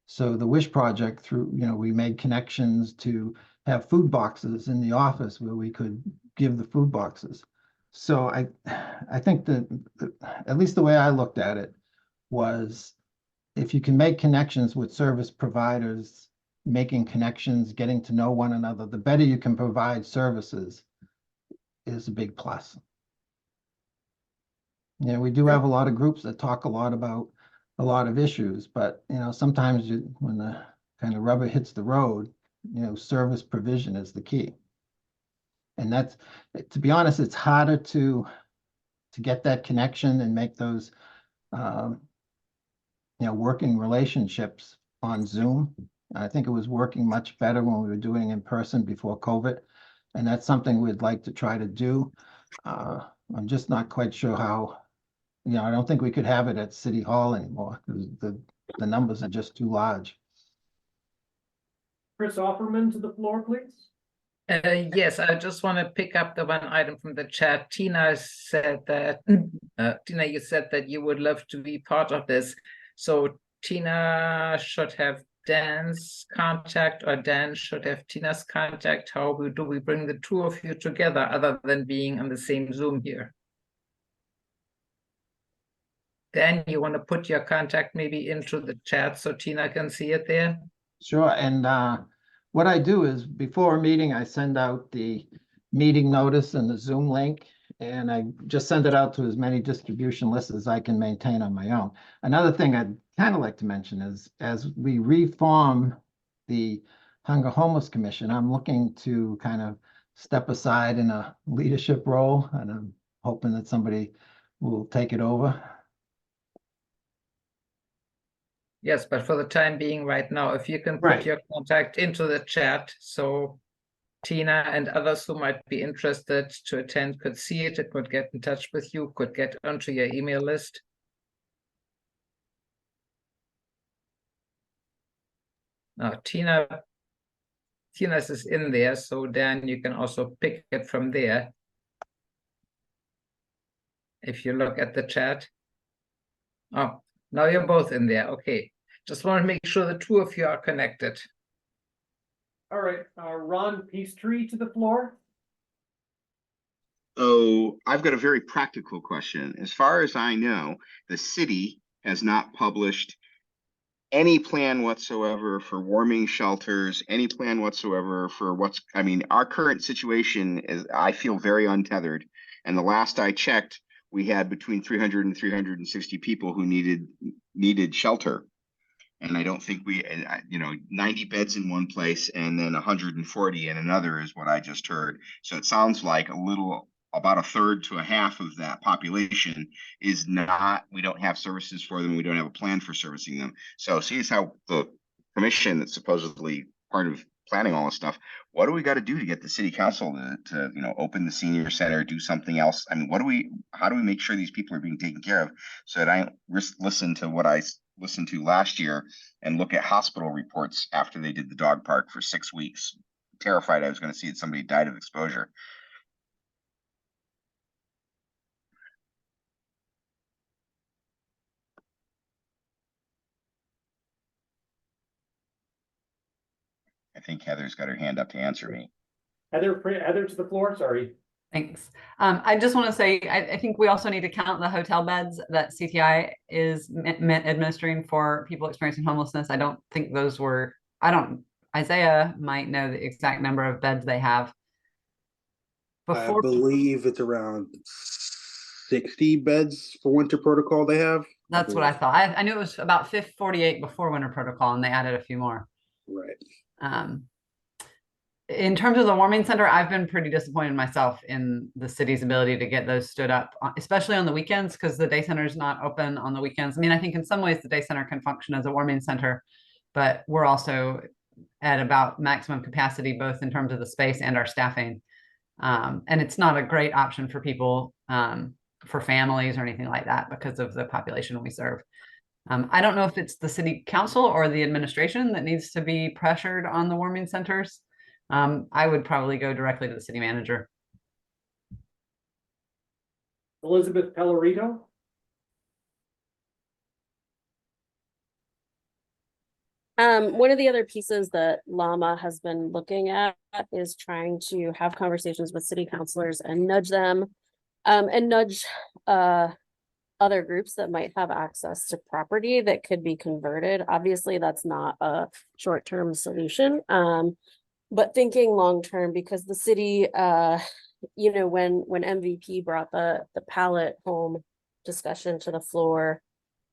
So the Wish Project we made connections to have food boxes in the office where we could give the food boxes. So I think that at least the way I looked at it was if you can make connections with service providers, making connections, getting to know one another, the better you can provide services is a big plus. Yeah, we do have a lot of groups that talk a lot about a lot of issues, but sometimes when the kind of rubber hits the road, service provision is the key. And that's, to be honest, it's harder to get that connection and make those working relationships on Zoom. I think it was working much better when we were doing in person before COVID. And that's something we'd like to try to do. I'm just not quite sure how. I don't think we could have it at City Hall anymore because the numbers are just too large. Chris Offerman to the floor, please. Yes, I just want to pick up the one item from the chat. Tina said that, Tina, you said that you would love to be part of this. So Tina should have Dan's contact or Dan should have Tina's contact. How do we bring the two of you together other than being on the same Zoom here? Dan, you want to put your contact maybe into the chat so Tina can see it there? Sure. And what I do is before a meeting, I send out the meeting notice and the Zoom link, and I just send it out to as many distribution lists as I can maintain on my own. Another thing I'd kind of like to mention is as we reform the Hunger Homeless Commission, I'm looking to kind of step aside in a leadership role, and I'm hoping that somebody will take it over. Yes, but for the time being right now, if you can put your contact into the chat so Tina and others who might be interested to attend could see it, it could get in touch with you, could get onto your email list. Now, Tina's is in there, so Dan, you can also pick it from there. If you look at the chat. Oh, now you're both in there. Okay. Just want to make sure the two of you are connected. All right, Ron Peacetree to the floor. So I've got a very practical question. As far as I know, the city has not published any plan whatsoever for warming shelters, any plan whatsoever for our current situation is, I feel very untethered. And the last I checked, we had between 300 and 360 people who needed shelter. And I don't think 90 beds in one place and then 140 in another is what I just heard. So it sounds like about a third to a half of that population is not, we don't have services for them. We don't have a plan for servicing them. So see how the commission that's supposedly part of planning all this stuff, what do we got to do to get the city council to open the senior center, do something else? I mean, how do we make sure these people are being taken care of so that I don't listen to what I listened to last year and look at hospital reports after they did the dog park for 6 weeks. Terrified I was going to see that somebody died of exposure. I think Heather's got her hand up to answer me. Heather to the floor, sorry. Thanks. I just want to say, I think we also need to count the hotel beds that CTI is administering for people experiencing homelessness. I don't think those were, Isaiah might know the exact number of beds they have. I believe it's around 60 beds for winter protocol they have. That's what I thought. I knew it was about 48 before winter protocol, and they added a few more. Right. In terms of the warming center, I've been pretty disappointed myself in the city's ability to get those stood up, especially on the weekends, because the day center is not open on the weekends. I mean, I think in some ways the day center can function as a warming center, but we're also at about maximum capacity, both in terms of the space and our staffing. And it's not a great option for people, for families or anything like that because of the population we serve. I don't know if it's the city council or the administration that needs to be pressured on the warming centers. I would probably go directly to the city manager. Elizabeth Pellerito. One of the other pieces that Llama has been looking at is trying to have conversations with city councilors and nudge them, and nudge other groups that might have access to property that could be converted. Obviously, that's not a short-term solution, but thinking long-term, because the city, you know, when MVP brought the pallet home discussion to the floor,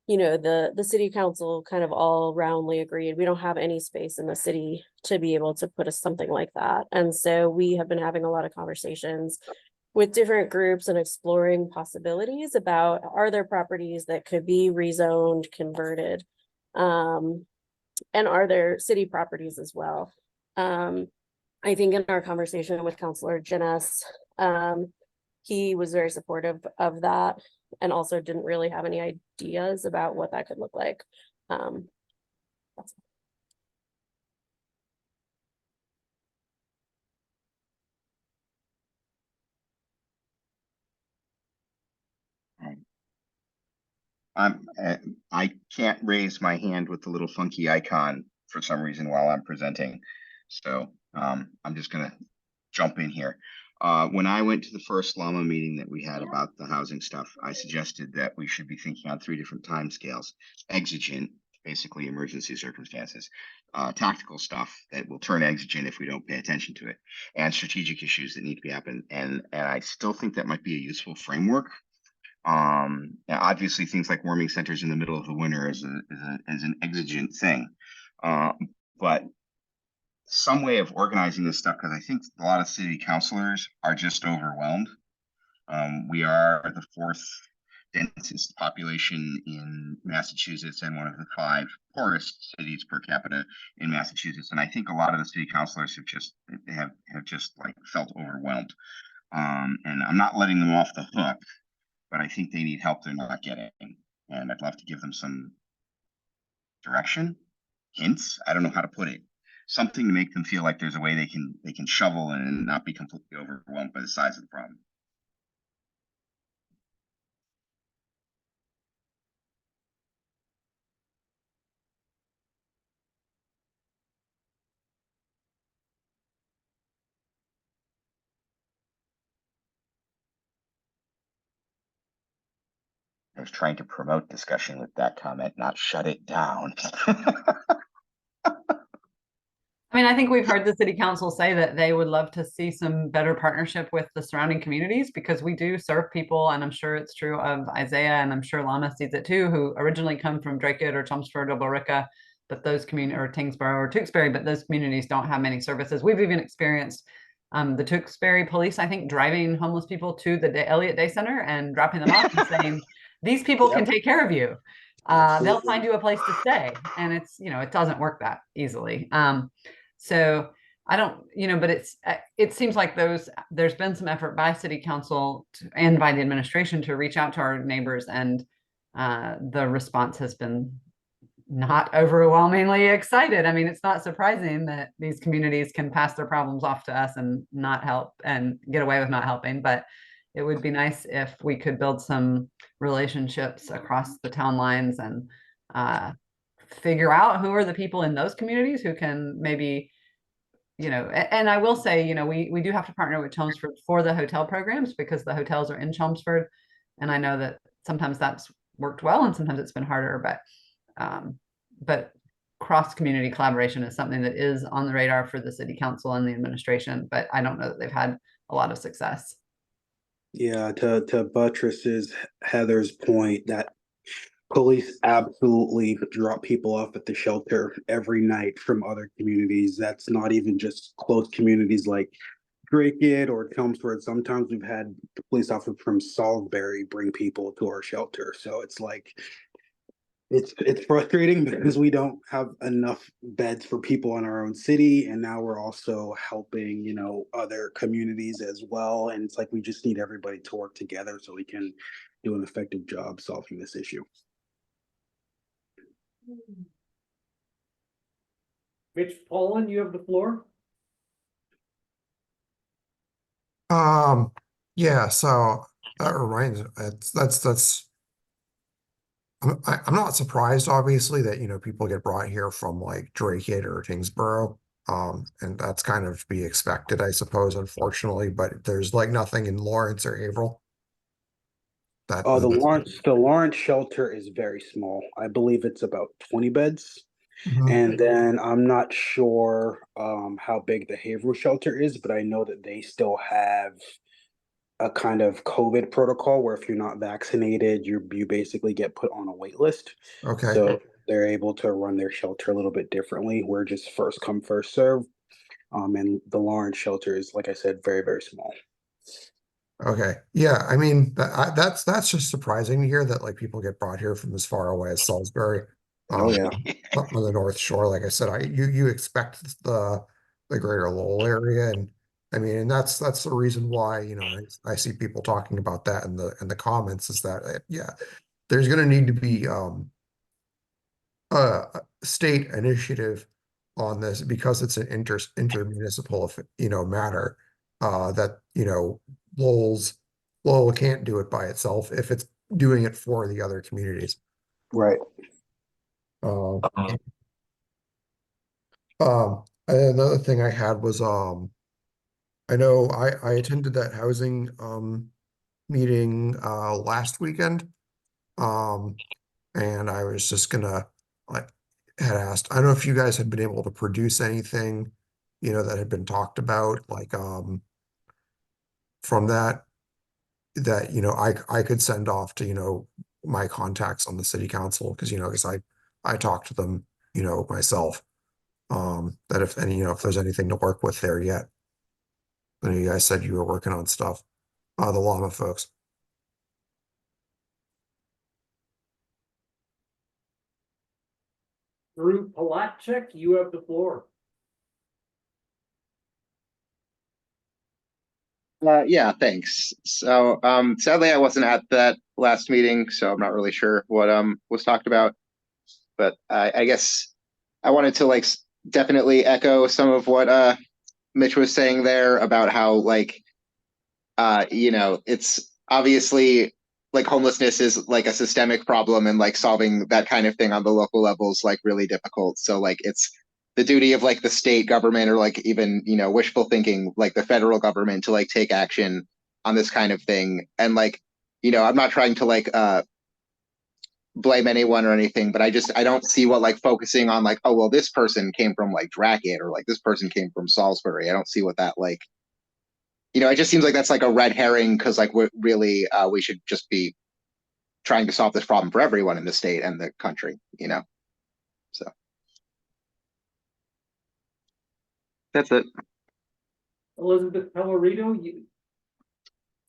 you know, the city council kind of all roundly agreed, we don't have any space in the city to be able to put something like that. And so we have been having a lot of conversations with different groups and exploring possibilities about, are there properties that could be rezoned, converted? And are there city properties as well? I think in our conversation with Councilor Jenness, he was very supportive of that and also didn't really have any ideas about what that could look like. I can't raise my hand with the little funky icon for some reason while I'm presenting. So I'm just gonna jump in here. When I went to the first Llama meeting that we had about the housing stuff, I suggested that we should be thinking on 3 different timescales: exigent, basically emergency circumstances, tactical stuff that will turn exigent if we don't pay attention to it, and strategic issues that need to be happening. And I still think that might be a useful framework. Now obviously things like warming centers in the middle of the winter is an exigent thing, but some way of organizing this stuff, because I think a lot of city councilors are just overwhelmed. We are the 4th densest population in Massachusetts and one of the 5 poorest cities per capita in Massachusetts, and I think a lot of the city councilors have just like felt overwhelmed. And I'm not letting them off the hook, but I think they need help they're not getting, and I'd love to give them some direction, hints. I don't know how to put it. Something to make them feel like there's a way they can shovel and not be completely overwhelmed by the size of the problem. I was trying to promote discussion with that comment, not shut it down. I mean, I think we've heard the city council say that they would love to see some better partnership with the surrounding communities, because we do serve people, and I'm sure it's true of Isaiah, and I'm sure Llama sees it too, who originally come from Drakewood or Chelmsford or Billerica, but those communities, or Tingsboro or Tewksbury, but those communities don't have many services. We've even experienced the Tewksbury police, I think, driving homeless people to the Elliott Day Center and dropping them off and saying, these people can take care of you. They'll find you a place to stay. And it's, you know, it doesn't work that easily. So I don't, you know, but it seems like there's been some effort by city council and by the administration to reach out to our neighbors, and the response has been not overwhelmingly excited. I mean, it's not surprising that these communities can pass their problems off to us and not help and get away with not helping, but it would be nice if we could build some relationships across the town lines and figure out who are the people in those communities who can maybe and I will say, we do have to partner with Chelmsford for the hotel programs because the hotels are in Chelmsford. And I know that sometimes that's worked well and sometimes it's been harder, but cross-community collaboration is something that is on the radar for the city council and the administration, but I don't know that they've had a lot of success. Yeah, to buttresses Heather's point, that police absolutely drop people off at the shelter every night from other communities. That's not even just close communities like Drake or Chelmsford. Sometimes we've had the police officers from Salisbury bring people to our shelter. So it's like it's frustrating because we don't have enough beds for people in our own city, and now we're also helping other communities as well, and it's like we just need everybody to work together so we can do an effective job solving this issue. Mitch Paulin, you have the floor. Yeah, so that reminds me, that's I'm not surprised, obviously, that people get brought here from like Drake or Tingsboro. And that's kind of to be expected, I suppose, unfortunately, but there's like nothing in Lawrence or Haverhill. The Lawrence shelter is very small. I believe it's about 20 beds. Mhm. And then I'm not sure how big the Haverhill shelter is, but I know that they still have a kind of COVID protocol where if you're not vaccinated, you basically get put on a wait list. Okay. So they're able to run their shelter a little bit differently. We're just first come, first serve. And the Lawrence shelter is, like I said, very, very small. Okay. Yeah, I mean that's just surprising to hear that like people get brought here from as far away as Salisbury. Oh yeah. On the North Shore. Like I said, you expect the greater Lowell area, and I mean, and that's the reason why I see people talking about that in the comments is that yeah, there's going to need to be a state initiative on this because it's an intermunicipal matter that Lowell can't do it by itself if it's doing it for the other communities. Right. Another thing I had was I know I attended that housing meeting last weekend. And I was just gonna like had asked, I don't know if you guys had been able to produce anything, that had been talked about, like from that I could send off to, my contacts on the city council, because I talked to them, myself. That if any, if there's anything to work with there yet. I know you guys said you were working on stuff. The llama folks. Drew Palatchek, you have the floor. Yeah, thanks. So sadly I wasn't at that last meeting, so I'm not really sure what was talked about. But I guess I wanted to like definitely echo some of what Mitch was saying there about how like it's obviously like homelessness is like a systemic problem, and like solving that kind of thing on the local level is like really difficult. So like it's the duty of like the state government, or like even wishful thinking, like the federal government, to like take action on this kind of thing. And like I'm not trying to like blame anyone or anything, but I don't see what like focusing on like, oh well, this person came from like Dracket, or like this person came from Salisbury. I don't see what that like it just seems like that's like a red herring, because like we're really we should just be trying to solve this problem for everyone in the state and the country, so that's it. Elizabeth Pellerito, you.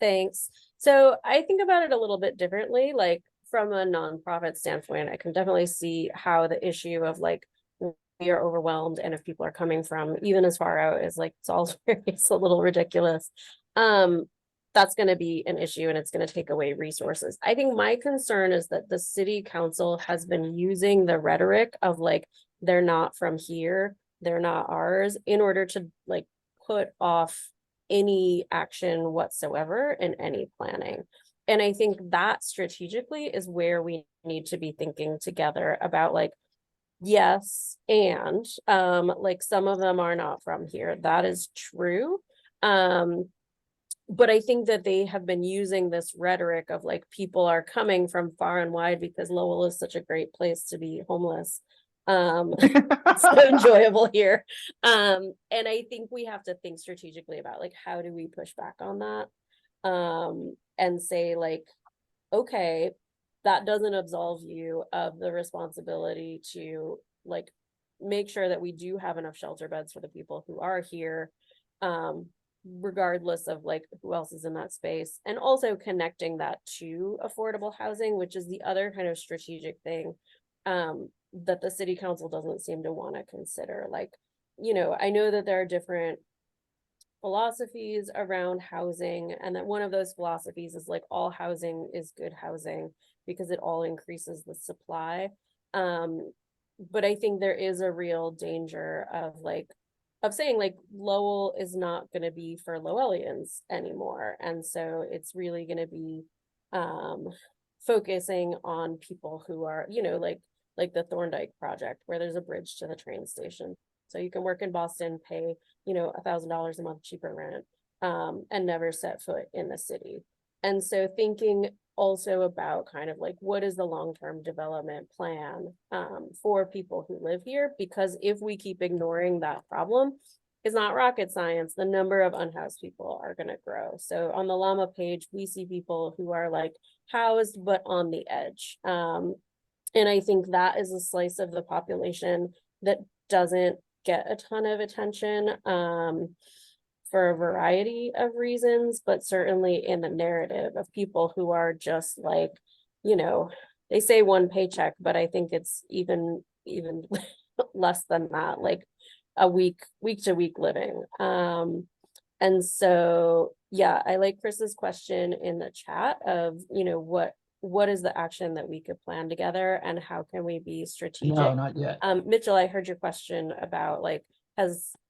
Thanks. So I think about it a little bit differently. Like from a nonprofit standpoint, I can definitely see how the issue of like we are overwhelmed, and if people are coming from even as far out as like Salisbury, it's a little ridiculous. That's going to be an issue, and it's going to take away resources. I think my concern is that the city council has been using the rhetoric of like they're not from here, they're not ours, in order to like put off any action whatsoever in any planning. And I think that strategically is where we need to be thinking together about like yes, and like some of them are not from here. That is true. But I think that they have been using this rhetoric of like people are coming from far and wide because Lowell is such a great place to be homeless. It's so enjoyable here. And I think we have to think strategically about like how do we push back on that? And say like, okay, that doesn't absolve you of the responsibility to like make sure that we do have enough shelter beds for the people who are here, regardless of like who else is in that space, and also connecting that to affordable housing, which is the other kind of strategic thing that the city council doesn't seem to want to consider. Like, you know, I know that there are different philosophies around housing, and that one of those philosophies is like all housing is good housing because it all increases the supply. But I think there is a real danger of like of saying like Lowell is not going to be for Lowellians anymore, and so it's really going to be focusing on people who are, you know, like the Thorndike project where there's a bridge to the train station, so you can work in Boston, pay, you know, $1,000 a month cheaper rent, and never set foot in the city. And so thinking also about kind of like what is the long-term development plan for people who live here, because if we keep ignoring that problem, it's not rocket science, the number of unhoused people are going to grow. So on the Llama page, we see people who are like housed but on the edge, and I think that is a slice of the population that doesn't get a ton of attention for a variety of reasons, but certainly in the narrative of people who are just like, you know, they say one paycheck, but I think it's even less than that, like a week to week living. And so, yeah, I like Chris's question in the chat of, you know, what is the action that we could plan together and how can we be strategic? No, not yet. Mitchell, I heard your question about like,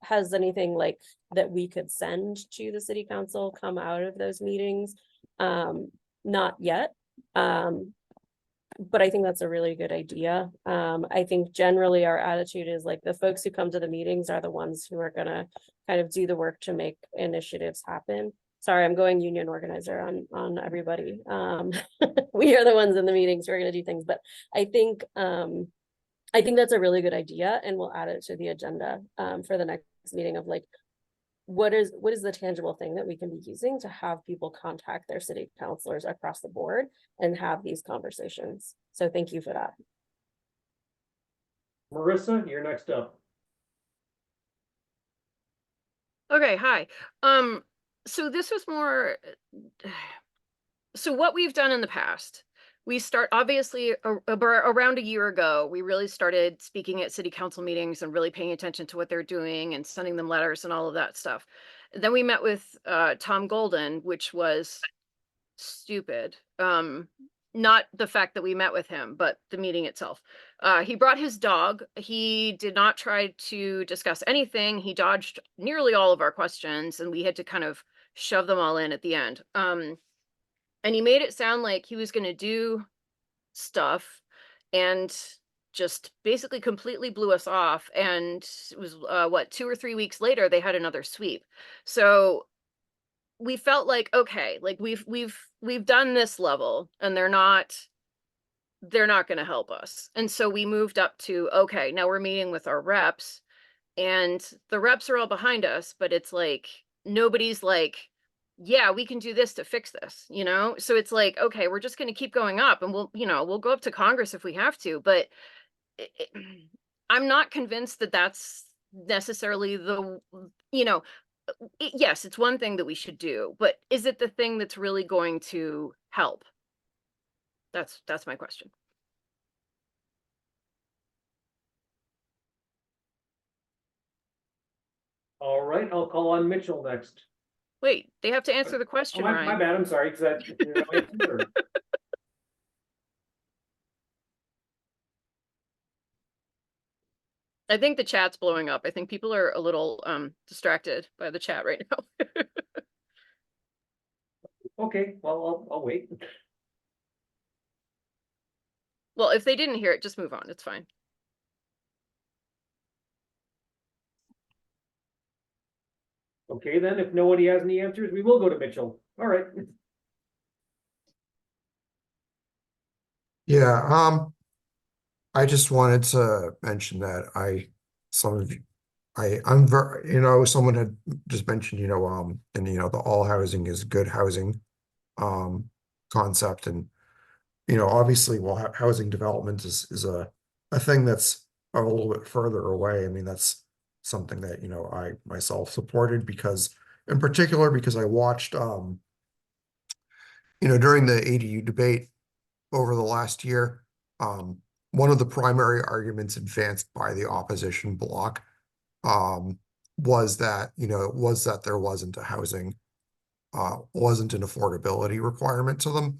has anything like that we could send to the city council come out of those meetings? Not yet. But I think that's a really good idea. I think generally our attitude is like the folks who come to the meetings are the ones who are gonna kind of do the work to make initiatives happen. Sorry, I'm going union organizer on everybody. We are the ones in the meetings who are gonna do things, but I think that's a really good idea, and we'll add it to the agenda for the next meeting of like, what is the tangible thing that we can be using to have people contact their city councilors across the board and have these conversations. So thank you for that. Marissa, you're next up. Okay, hi. So this was more, so what we've done in the past, we start obviously around a year ago, we really started speaking at city council meetings and really paying attention to what they're doing and sending them letters and all of that stuff. Then we met with Tom Golden, which was stupid. Not the fact that we met with him, but the meeting itself. He brought his dog. He did not try to discuss anything. He dodged nearly all of our questions, and we had to kind of shove them all in at the end. And he made it sound like he was going to do stuff and just basically completely blew us off. And it was what, 2 or 3 weeks later, they had another sweep. So we felt like, okay, like we've done this level and they're not going to help us. And so we moved up to, okay, now we're meeting with our reps, and the reps are all behind us, but it's like nobody's like, yeah, we can do this to fix this, you know? So it's like, okay, we're just going to keep going up, and we'll go up to Congress if we have to, but I'm not convinced that that's necessarily the, yes, it's one thing that we should do, but is it the thing that's really going to help? That's my question. All right, I'll call on Mitchell next. Wait, they have to answer the question, my Ryan. bad, I'm sorry, because that. I think the chat's blowing up. I think people are a little distracted by the chat right now. Okay, well, I'll wait. Well, if they didn't hear it, just move on. It's fine. Okay, then, if nobody has any answers, we will go to Mitchell. All right. Yeah, I just wanted to mention that I'm very, someone had just mentioned, and the all housing is good housing concept. And obviously, well, housing development is a thing that's a little bit further away. I mean, that's something that I myself supported, because in particular because I watched during the ADU debate over the last year, one of the primary arguments advanced by the opposition bloc um was that there wasn't an affordability requirement to them,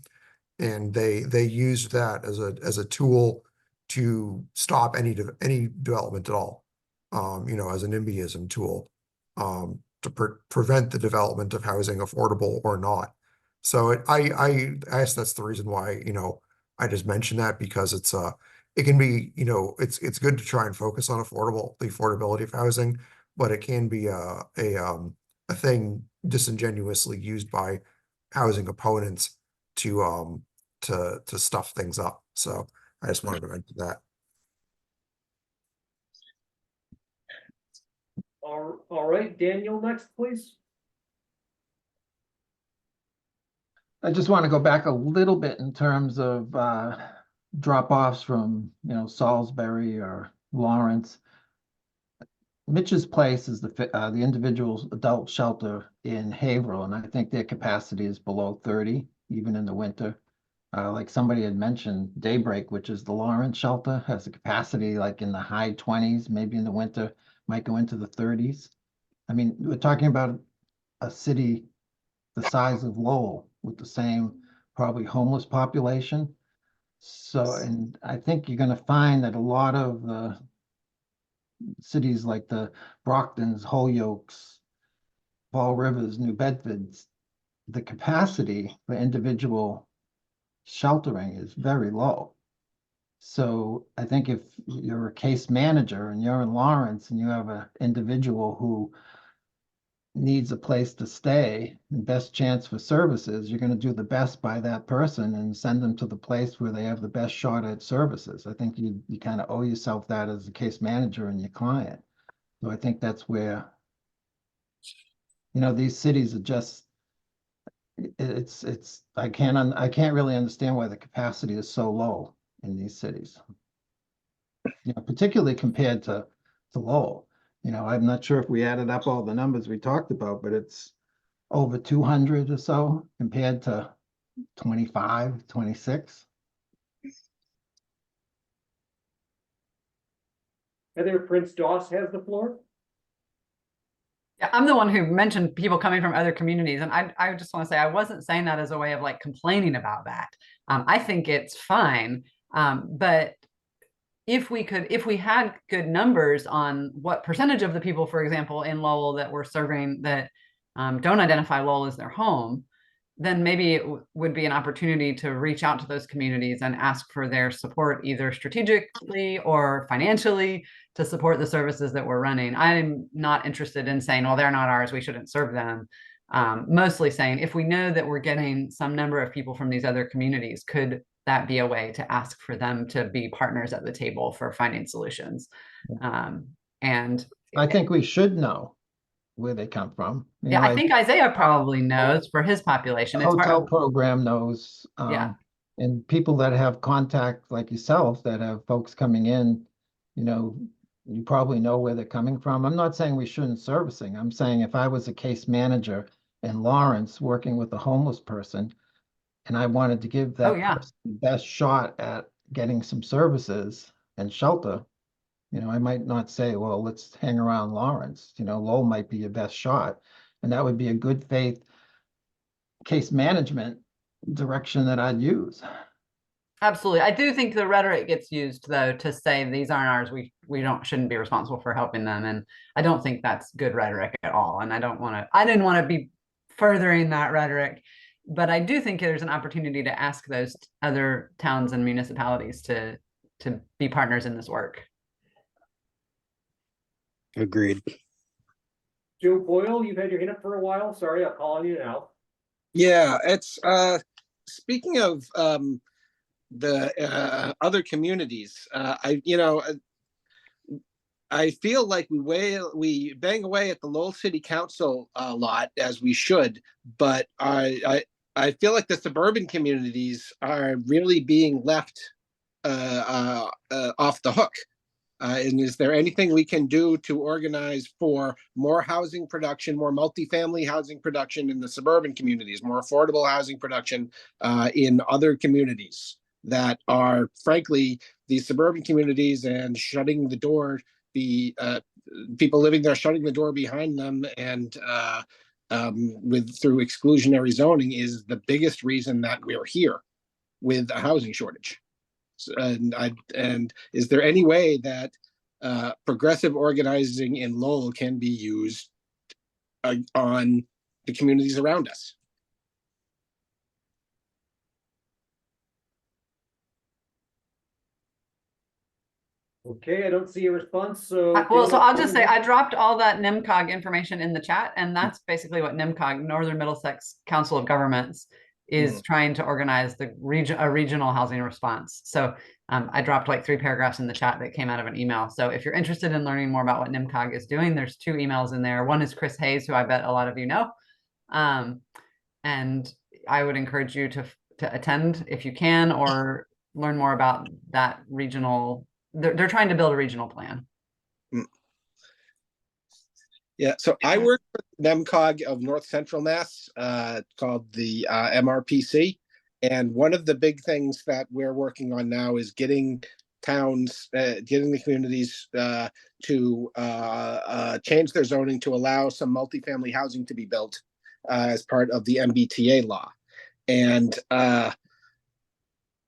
and they used that as a tool to stop any development at all, as a NIMBYism tool, to prevent the development of housing, affordable or not. So I guess that's the reason why, I just mentioned that, because it can be, it's good to try and focus on the affordability of housing, but it can be a thing disingenuously used by housing opponents to stuff things up. So I just wanted to mention that. All right, Daniel, next, please. I just want to go back a little bit in terms of drop-offs from, Salisbury or Lawrence. Mitch's Place is the individual adult shelter in Haverhill, and I think their capacity is below 30, even in the winter. Like somebody had mentioned, Daybreak, which is the Lawrence shelter, has a capacity like in the high 20s, maybe in the winter, might go into the 30s. I mean, we're talking about a city the size of Lowell with the same probably homeless population. So, and I think you're going to find that a lot of the cities like the Brocktons, Holyokes, Fall Rivers, New Bedfords, the capacity for individual sheltering is very low. So I think if you're a case manager and you're in Lawrence and you have an individual who needs a place to stay and best chance for services, you're going to do the best by that person and send them to the place where they have the best shot at services. I think you kind of owe yourself that as a case manager and your client. So I think that's where, these cities are just, I can't really understand why the capacity is so low in these cities. Particularly compared to Lowell. I'm not sure if we added up all the numbers we talked about, but it's over 200 or so compared to 25, 26. Heather Prince Doss has the floor. Yeah, I'm the one who mentioned people coming from other communities. And I just want to say, I wasn't saying that as a way of like complaining about that. I think it's fine. But if we had good numbers on what percentage of the people, for example, in Lowell that we're serving that don't identify Lowell as their home, then maybe it would be an opportunity to reach out to those communities and ask for their support, either strategically or financially, to support the services that we're running. I'm not interested in saying, well, they're not ours, we shouldn't serve them. Mostly saying, if we know that we're getting some number of people from these other communities, could that be a way to ask for them to be partners at the table for finding solutions? And I think we should know where they come from. Yeah, I think Isaiah probably knows for his population. The hotel program knows. Yeah. And people that have contact like yourself that have folks coming in, you probably know where they're coming from. I'm not saying we shouldn't servicing. I'm saying if I was a case manager in Lawrence working with a homeless person and I wanted to give that person the best shot at getting some services and shelter, I might not say, well, let's hang around Lawrence. Lowell might be your best shot. And that would be a good faith case management direction that I'd use. Absolutely. I do think the rhetoric gets used though to say these aren't ours, we shouldn't be responsible for helping them. And I don't think that's good rhetoric at all. And I didn't want to be furthering that rhetoric, but I do think there's an opportunity to ask those other towns and municipalities to be partners in this work. Agreed. Joe Boyle, you've had your hand up for a while. Sorry, I'll call on you now. Yeah, it's speaking of the other communities, I feel like we bang away at the Lowell City Council a lot, as we should, but I feel like the suburban communities are really being left off the hook. And is there anything we can do to organize for more housing production, more multifamily housing production in the suburban communities, more affordable housing production in other communities that are, frankly, these suburban communities, and shutting the door, the people living there shutting the door behind them, and through exclusionary zoning is the biggest reason that we're here with a housing shortage. And is there any way that progressive organizing in Lowell can be used on the communities around us? Okay, I don't see a response, so. Well, so I'll just say I dropped all that NIMCOG information in the chat, and that's basically what NIMCOG, Northern Middlesex Council of Governments, is trying to organize a regional housing response. So I dropped like 3 paragraphs in the chat that came out of an email. So if you're interested in learning more about what NIMCOG is doing, there's 2 emails in there. One is Chris Hayes, who I bet a lot of you know. And I would encourage you to attend if you can, or learn more about that regional. They're trying to build a regional plan. Yeah, so I work for NEMCOG of North Central Mass, called the MRPC. And one of the big things that we're working on now is getting towns, getting the communities to change their zoning to allow some multifamily housing to be built as part of the MBTA law. And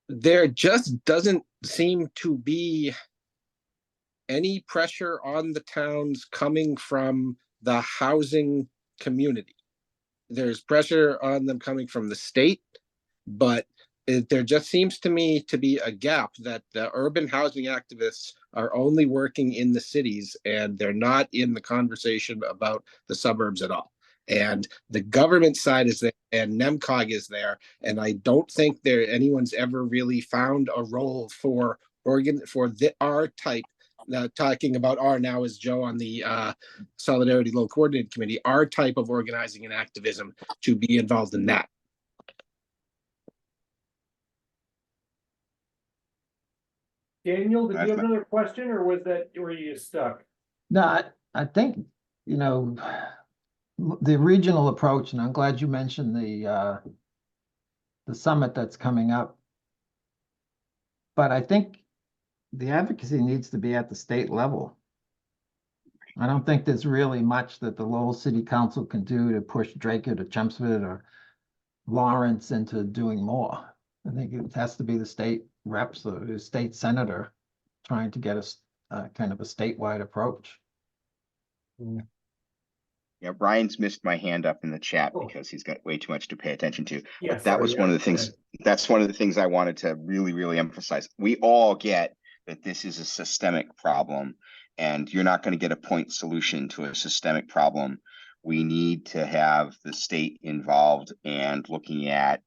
there just doesn't seem to be any pressure on the towns coming from the housing community. There's pressure on them coming from the state, but there just seems to me to be a gap that the urban housing activists are only working in the cities, and they're not in the conversation about the suburbs at all. And the government side is there, and NEMCOG is there, and I don't think anyone's ever really found a role for our type. Talking about our now as Joe on the Solidarity Lowell Coordinated Committee, our type of organizing and activism to be involved in that. Daniel, did you have another question, or were you stuck? No, I think, the regional approach, and I'm glad you mentioned the summit that's coming up. But I think the advocacy needs to be at the state level. I don't think there's really much that the Lowell City Council can do to push Draker to Chelmsford or Lawrence into doing more. I think it has to be the state reps or the state senator trying to get a kind of a statewide approach. Yeah, Brian's missed my hand up in the chat because he's got way too much to pay attention to. Yeah, but that was one of the things. That's one of the things I wanted to really, really emphasize. We all get that this is a systemic problem, and you're not going to get a point solution to a systemic problem. We need to have the state involved and looking at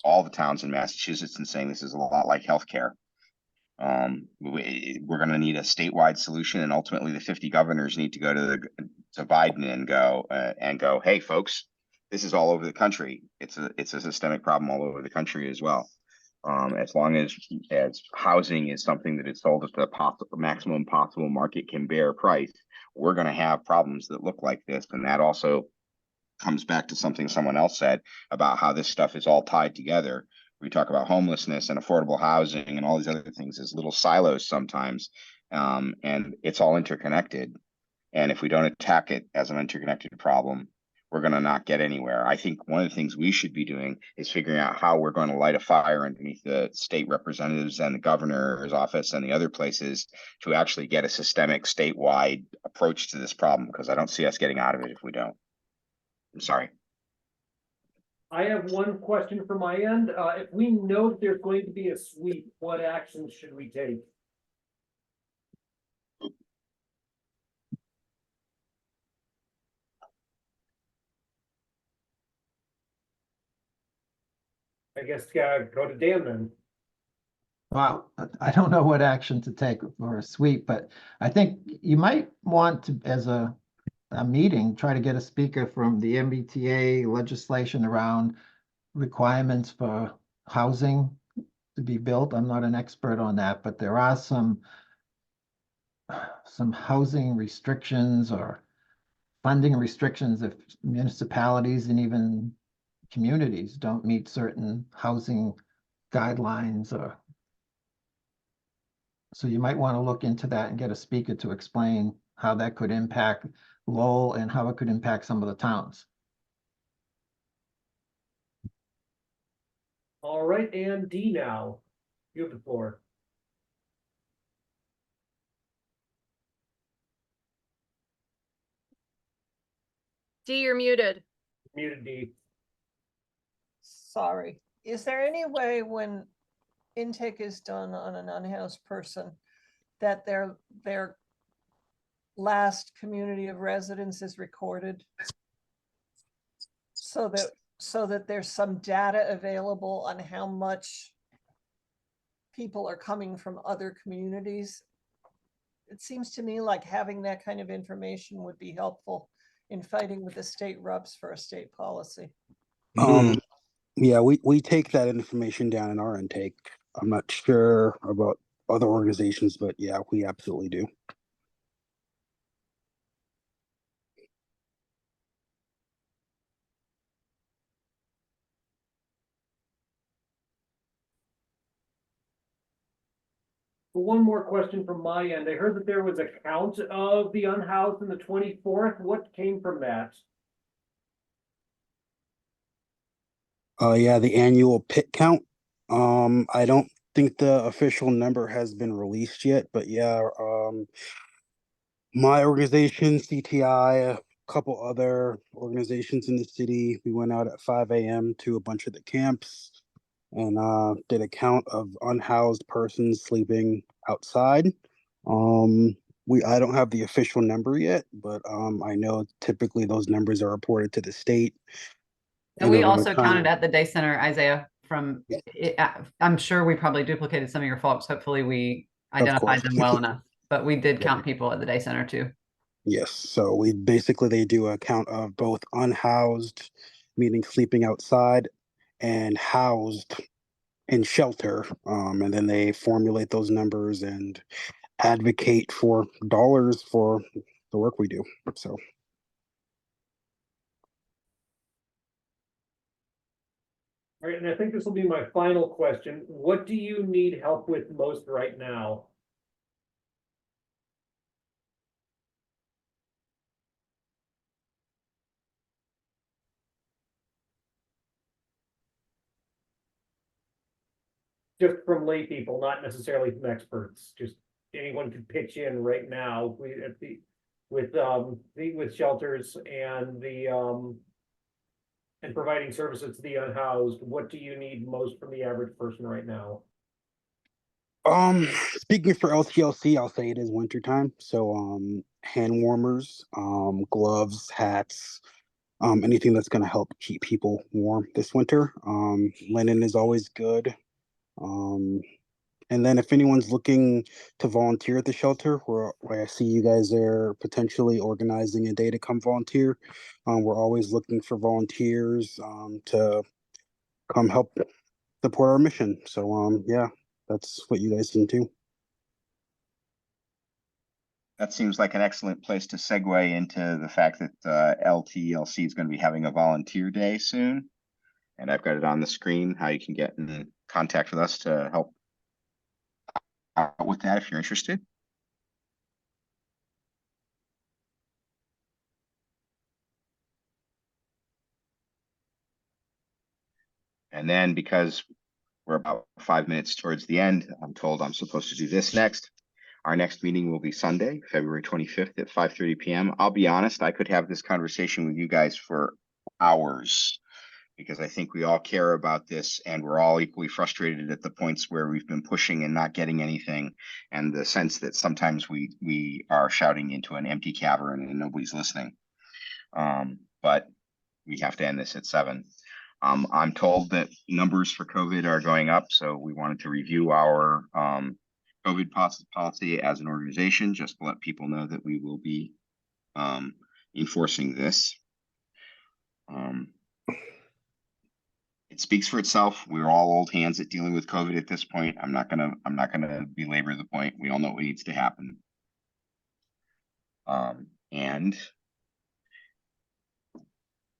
all the towns in Massachusetts and saying this is a lot like healthcare. We're going to need a statewide solution, and ultimately the 50 governors need to go to Biden and go, hey folks, this is all over the country. It's a systemic problem all over the country as well. As long as housing is something that is sold at the maximum possible market can bear price, we're going to have problems that look like this. And that also comes back to something someone else said about how this stuff is all tied together. We talk about homelessness and affordable housing and all these other things as little silos sometimes, and it's all interconnected. And if we don't attack it as an interconnected problem, we're going to not get anywhere. I think one of the things we should be doing is figuring out how we're going to light a fire underneath the state representatives and the governor's office and the other places to actually get a systemic statewide approach to this problem, because I don't see us getting out of it if we don't. I'm sorry. I have one question from my end. If we know that there's going to be a sweep, what actions should we take? I guess, go to Dan then. Well, I don't know what action to take for a sweep, but I think you might want to, as a meeting, try to get a speaker from the MBTA legislation around requirements for housing to be built. I'm not an expert on that, but there are some housing restrictions or funding restrictions if municipalities and even communities don't meet certain housing guidelines. Or so you might want to look into that and get a speaker to explain how that could impact Lowell and how it could impact some of the towns. All right, and D now. You have the floor. D, you're muted. Muted D. Sorry. Is there any way when intake is done on an unhoused person that their last community of residence is recorded? So that there's some data available on how much people are coming from other communities. It seems to me like having that kind of information would be helpful in fighting with the state reps for a state policy. Yeah, we take that information down in our intake. I'm not sure about other organizations, but yeah, we absolutely do. One more question from my end. I heard that there was a count of the unhoused in the 24th. What came from that? Yeah, the annual pit count. I don't think the official number has been released yet, but yeah, my organization, CTI, a couple other organizations in the city, we went out at 5 a.m. to a bunch of the camps and did a count of unhoused persons sleeping outside. I don't have the official number yet, but I know typically those numbers are reported to the state. And we also counted at the day center, Isaiah, from I'm sure we probably duplicated some of your folks. Hopefully we identified them well enough, but we did count people at the day center too. Yes, so they do a count of both unhoused, meaning sleeping outside, and housed in shelter. And then they formulate those numbers and advocate for dollars for the work we do. So All right, and I think this will be my final question. What do you need help with most right now? Just from lay people, not necessarily from experts. Just anyone could pitch in right now. With shelters and and providing services to the unhoused. What do you need most from the average person right now? Speaking for LCLC, I'll say it is wintertime. So hand warmers, gloves, hats, anything that's gonna help keep people warm this winter. Linen is always good. And then if anyone's looking to volunteer at the shelter, where I see you guys are potentially organizing a day to come volunteer, we're always looking for volunteers to come help support our mission. So yeah, that's what you guys can do. That seems like an excellent place to segue into the fact that LTLC is going to be having a volunteer day soon. And I've got it on the screen, how you can get in contact with us to help out with that if you're interested. And then because we're about 5 minutes towards the end, I'm told I'm supposed to do this next. Our next meeting will be Sunday, February 25th at 5:30 p.m. I'll be honest, I could have this conversation with you guys for hours because I think we all care about this and we're all equally frustrated at the points where we've been pushing and not getting anything, and the sense that sometimes we are shouting into an empty cavern and nobody's listening. But we have to end this at 7. I'm told that numbers for COVID are going up, so we wanted to review our COVID policy as an organization, just to let people know that we will be enforcing this. It speaks for itself. We're all old hands at dealing with COVID at this point. I'm not gonna belabor the point. We all know what needs to happen. And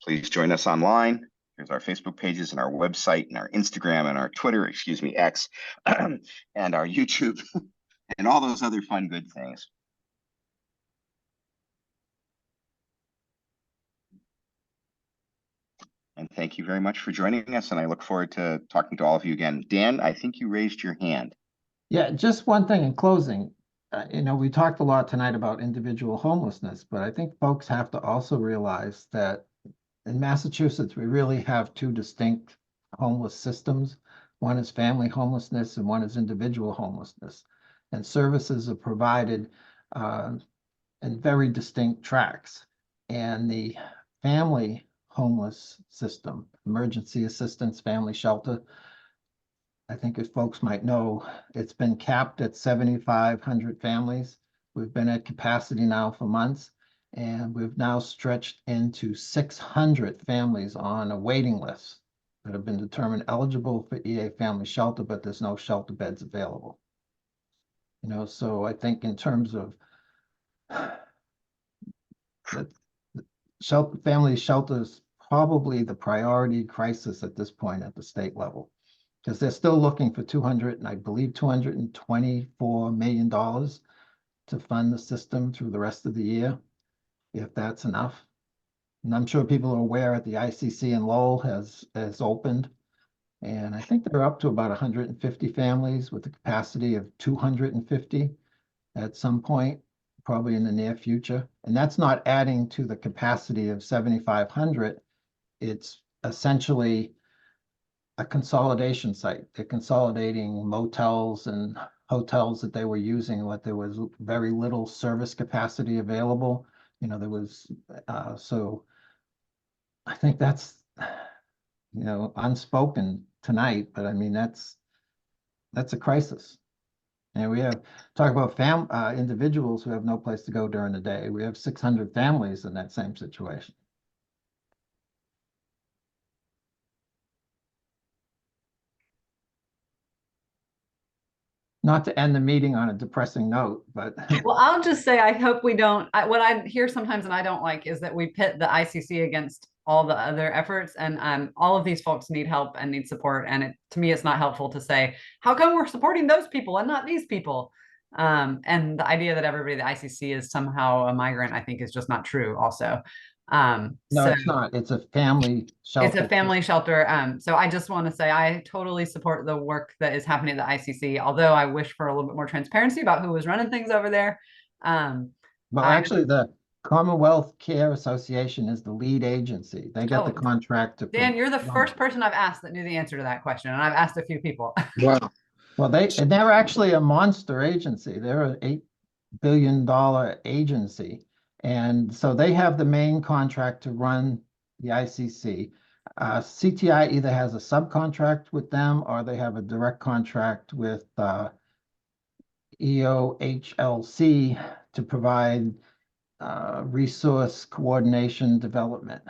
please join us online. Here's our Facebook pages and our website and our Instagram and our Twitter, excuse me, X, and our YouTube and all those other fun, good things. And thank you very much for joining us. And I look forward to talking to all of you again. Dan, I think you raised your hand. Yeah, just one thing in closing. We talked a lot tonight about individual homelessness, but I think folks have to also realize that in Massachusetts, we really have two distinct homeless systems. One is family homelessness and one is individual homelessness. And services are provided in very distinct tracks. And the family homeless system, emergency assistance, family shelter, I think as folks might know, it's been capped at 7,500 families. We've been at capacity now for months, and we've now stretched into 600 families on a waiting list that have been determined eligible for EA family shelter, but there's no shelter beds available. So I think in terms of family shelters, probably the priority crisis at this point at the state level, because they're still looking for 200 and I believe $224 million to fund the system through the rest of the year, if that's enough. And I'm sure people are aware that the ICC in Lowell has opened, and I think they're up to about 150 families with a capacity of 250 at some point, probably in the near future. And that's not adding to the capacity of 7,500. It's essentially a consolidation site. They're consolidating motels and hotels that they were using, what there was very little service capacity available. There was, so I think that's, unspoken tonight, but I mean, that's a crisis. And we have, talk about individuals who have no place to go during the day. We have 600 families in that same situation. Not to end the meeting on a depressing note, but Well, I'll just say, I hope we don't, what I hear sometimes and I don't like is that we pit the ICC against all the other efforts, and all of these folks need help and need support. And to me, it's not helpful to say, how come we're supporting those people and not these people? And the idea that everybody at the ICC is somehow a migrant, I think is just not true also. no, it's not. It's a family shelter. It's a family shelter. So I just want to say I totally support the work that is happening at the ICC, although I wish for a little bit more transparency about who was running things over there. Well, actually, the Commonwealth Care Association is the lead agency. They get the contract to. Dan, you're the first person I've asked that knew the answer to that question, and I've asked a few people. Wow. Well, they're actually a monster agency. They're an $8 billion agency. And so they have the main contract to run the ICC. CTI either has a subcontract with them or they have a direct contract with EOHLC to provide resource coordination development.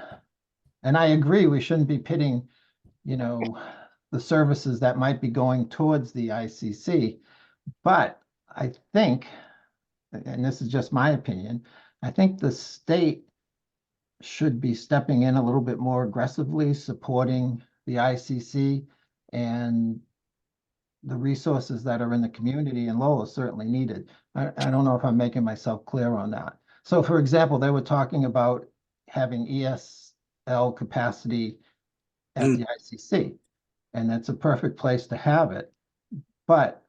And I agree, we shouldn't be pitting, the services that might be going towards the ICC. But I think, and this is just my opinion, I think the state should be stepping in a little bit more aggressively, supporting the ICC, and the resources that are in the community in Lowell are certainly needed. I don't know if I'm making myself clear on that. So for example, they were talking about having ESL capacity at the ICC, and that's a perfect place to have it. But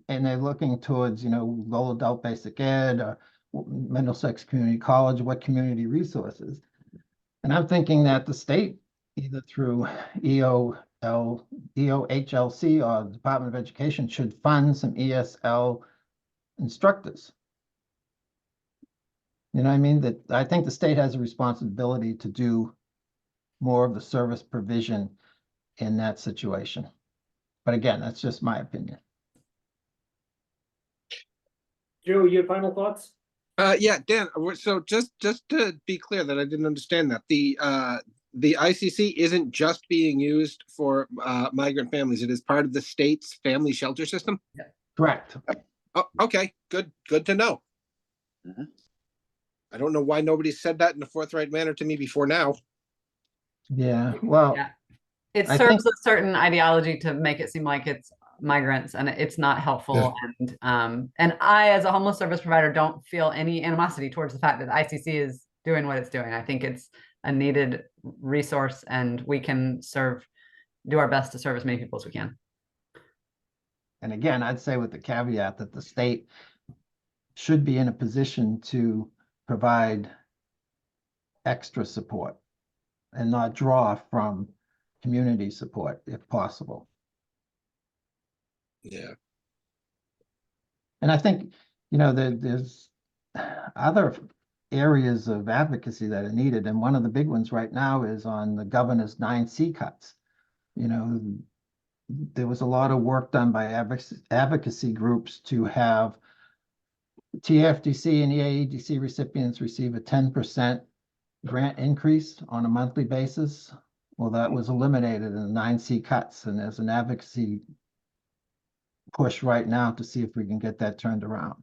and they're looking towards, Lowell Adult Basic Ed, or Middlesex Community College, what community resources. And I'm thinking that the state, either through EOHLC or the Department of Education, should fund some ESL instructors. You know what I mean? That I think the state has a responsibility to do more of the service provision in that situation. But again, that's just my opinion. Joe, you have final thoughts? Yeah, Dan, so just to be clear that I didn't understand that, the ICC isn't just being used for migrant families. It is part of the state's family shelter system? Correct. Oh, okay, good to know. Mhm. I don't know why nobody said that in a forthright manner to me before now. Yeah, well, Yeah. It I serves think- a certain ideology to make it seem like it's migrants, and it's not helpful. And I, as a homeless service provider, don't feel any animosity towards the fact that the ICC is doing what it's doing. I think it's a needed resource, and we can do our best to serve as many people as we can. And again, I'd say with the caveat that the state should be in a position to provide extra support and not draw from community support if possible. Yeah. And I think, there's other areas of advocacy that are needed. And one of the big ones right now is on the governor's 9C cuts. There was a lot of work done by advocacy groups to have TFDC and EAEDC recipients receive a 10% grant increase on a monthly basis. Well, that was eliminated in the 9C cuts, and there's an advocacy push right now to see if we can get that turned around.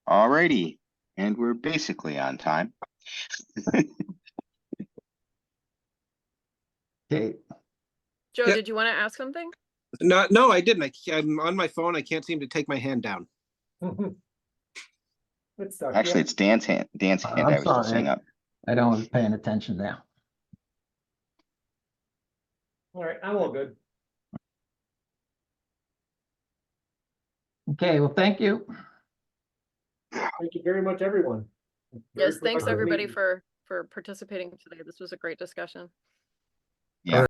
Alrighty, and we're basically on time. Okay, Joe, Yep. did you want to ask something? No, I didn't. I'm on my phone. I can't seem to take my hand down. It's stuck, Actually, yeah. it's Dan's hand. Dan's hand. I'm I was still sorry. saying up. I don't was paying attention there. All right, I'm all good. Okay, well, thank you. Thank you very much, everyone. Very Yes, thanks productive everybody meeting. for participating today. This was a great discussion. Yeah.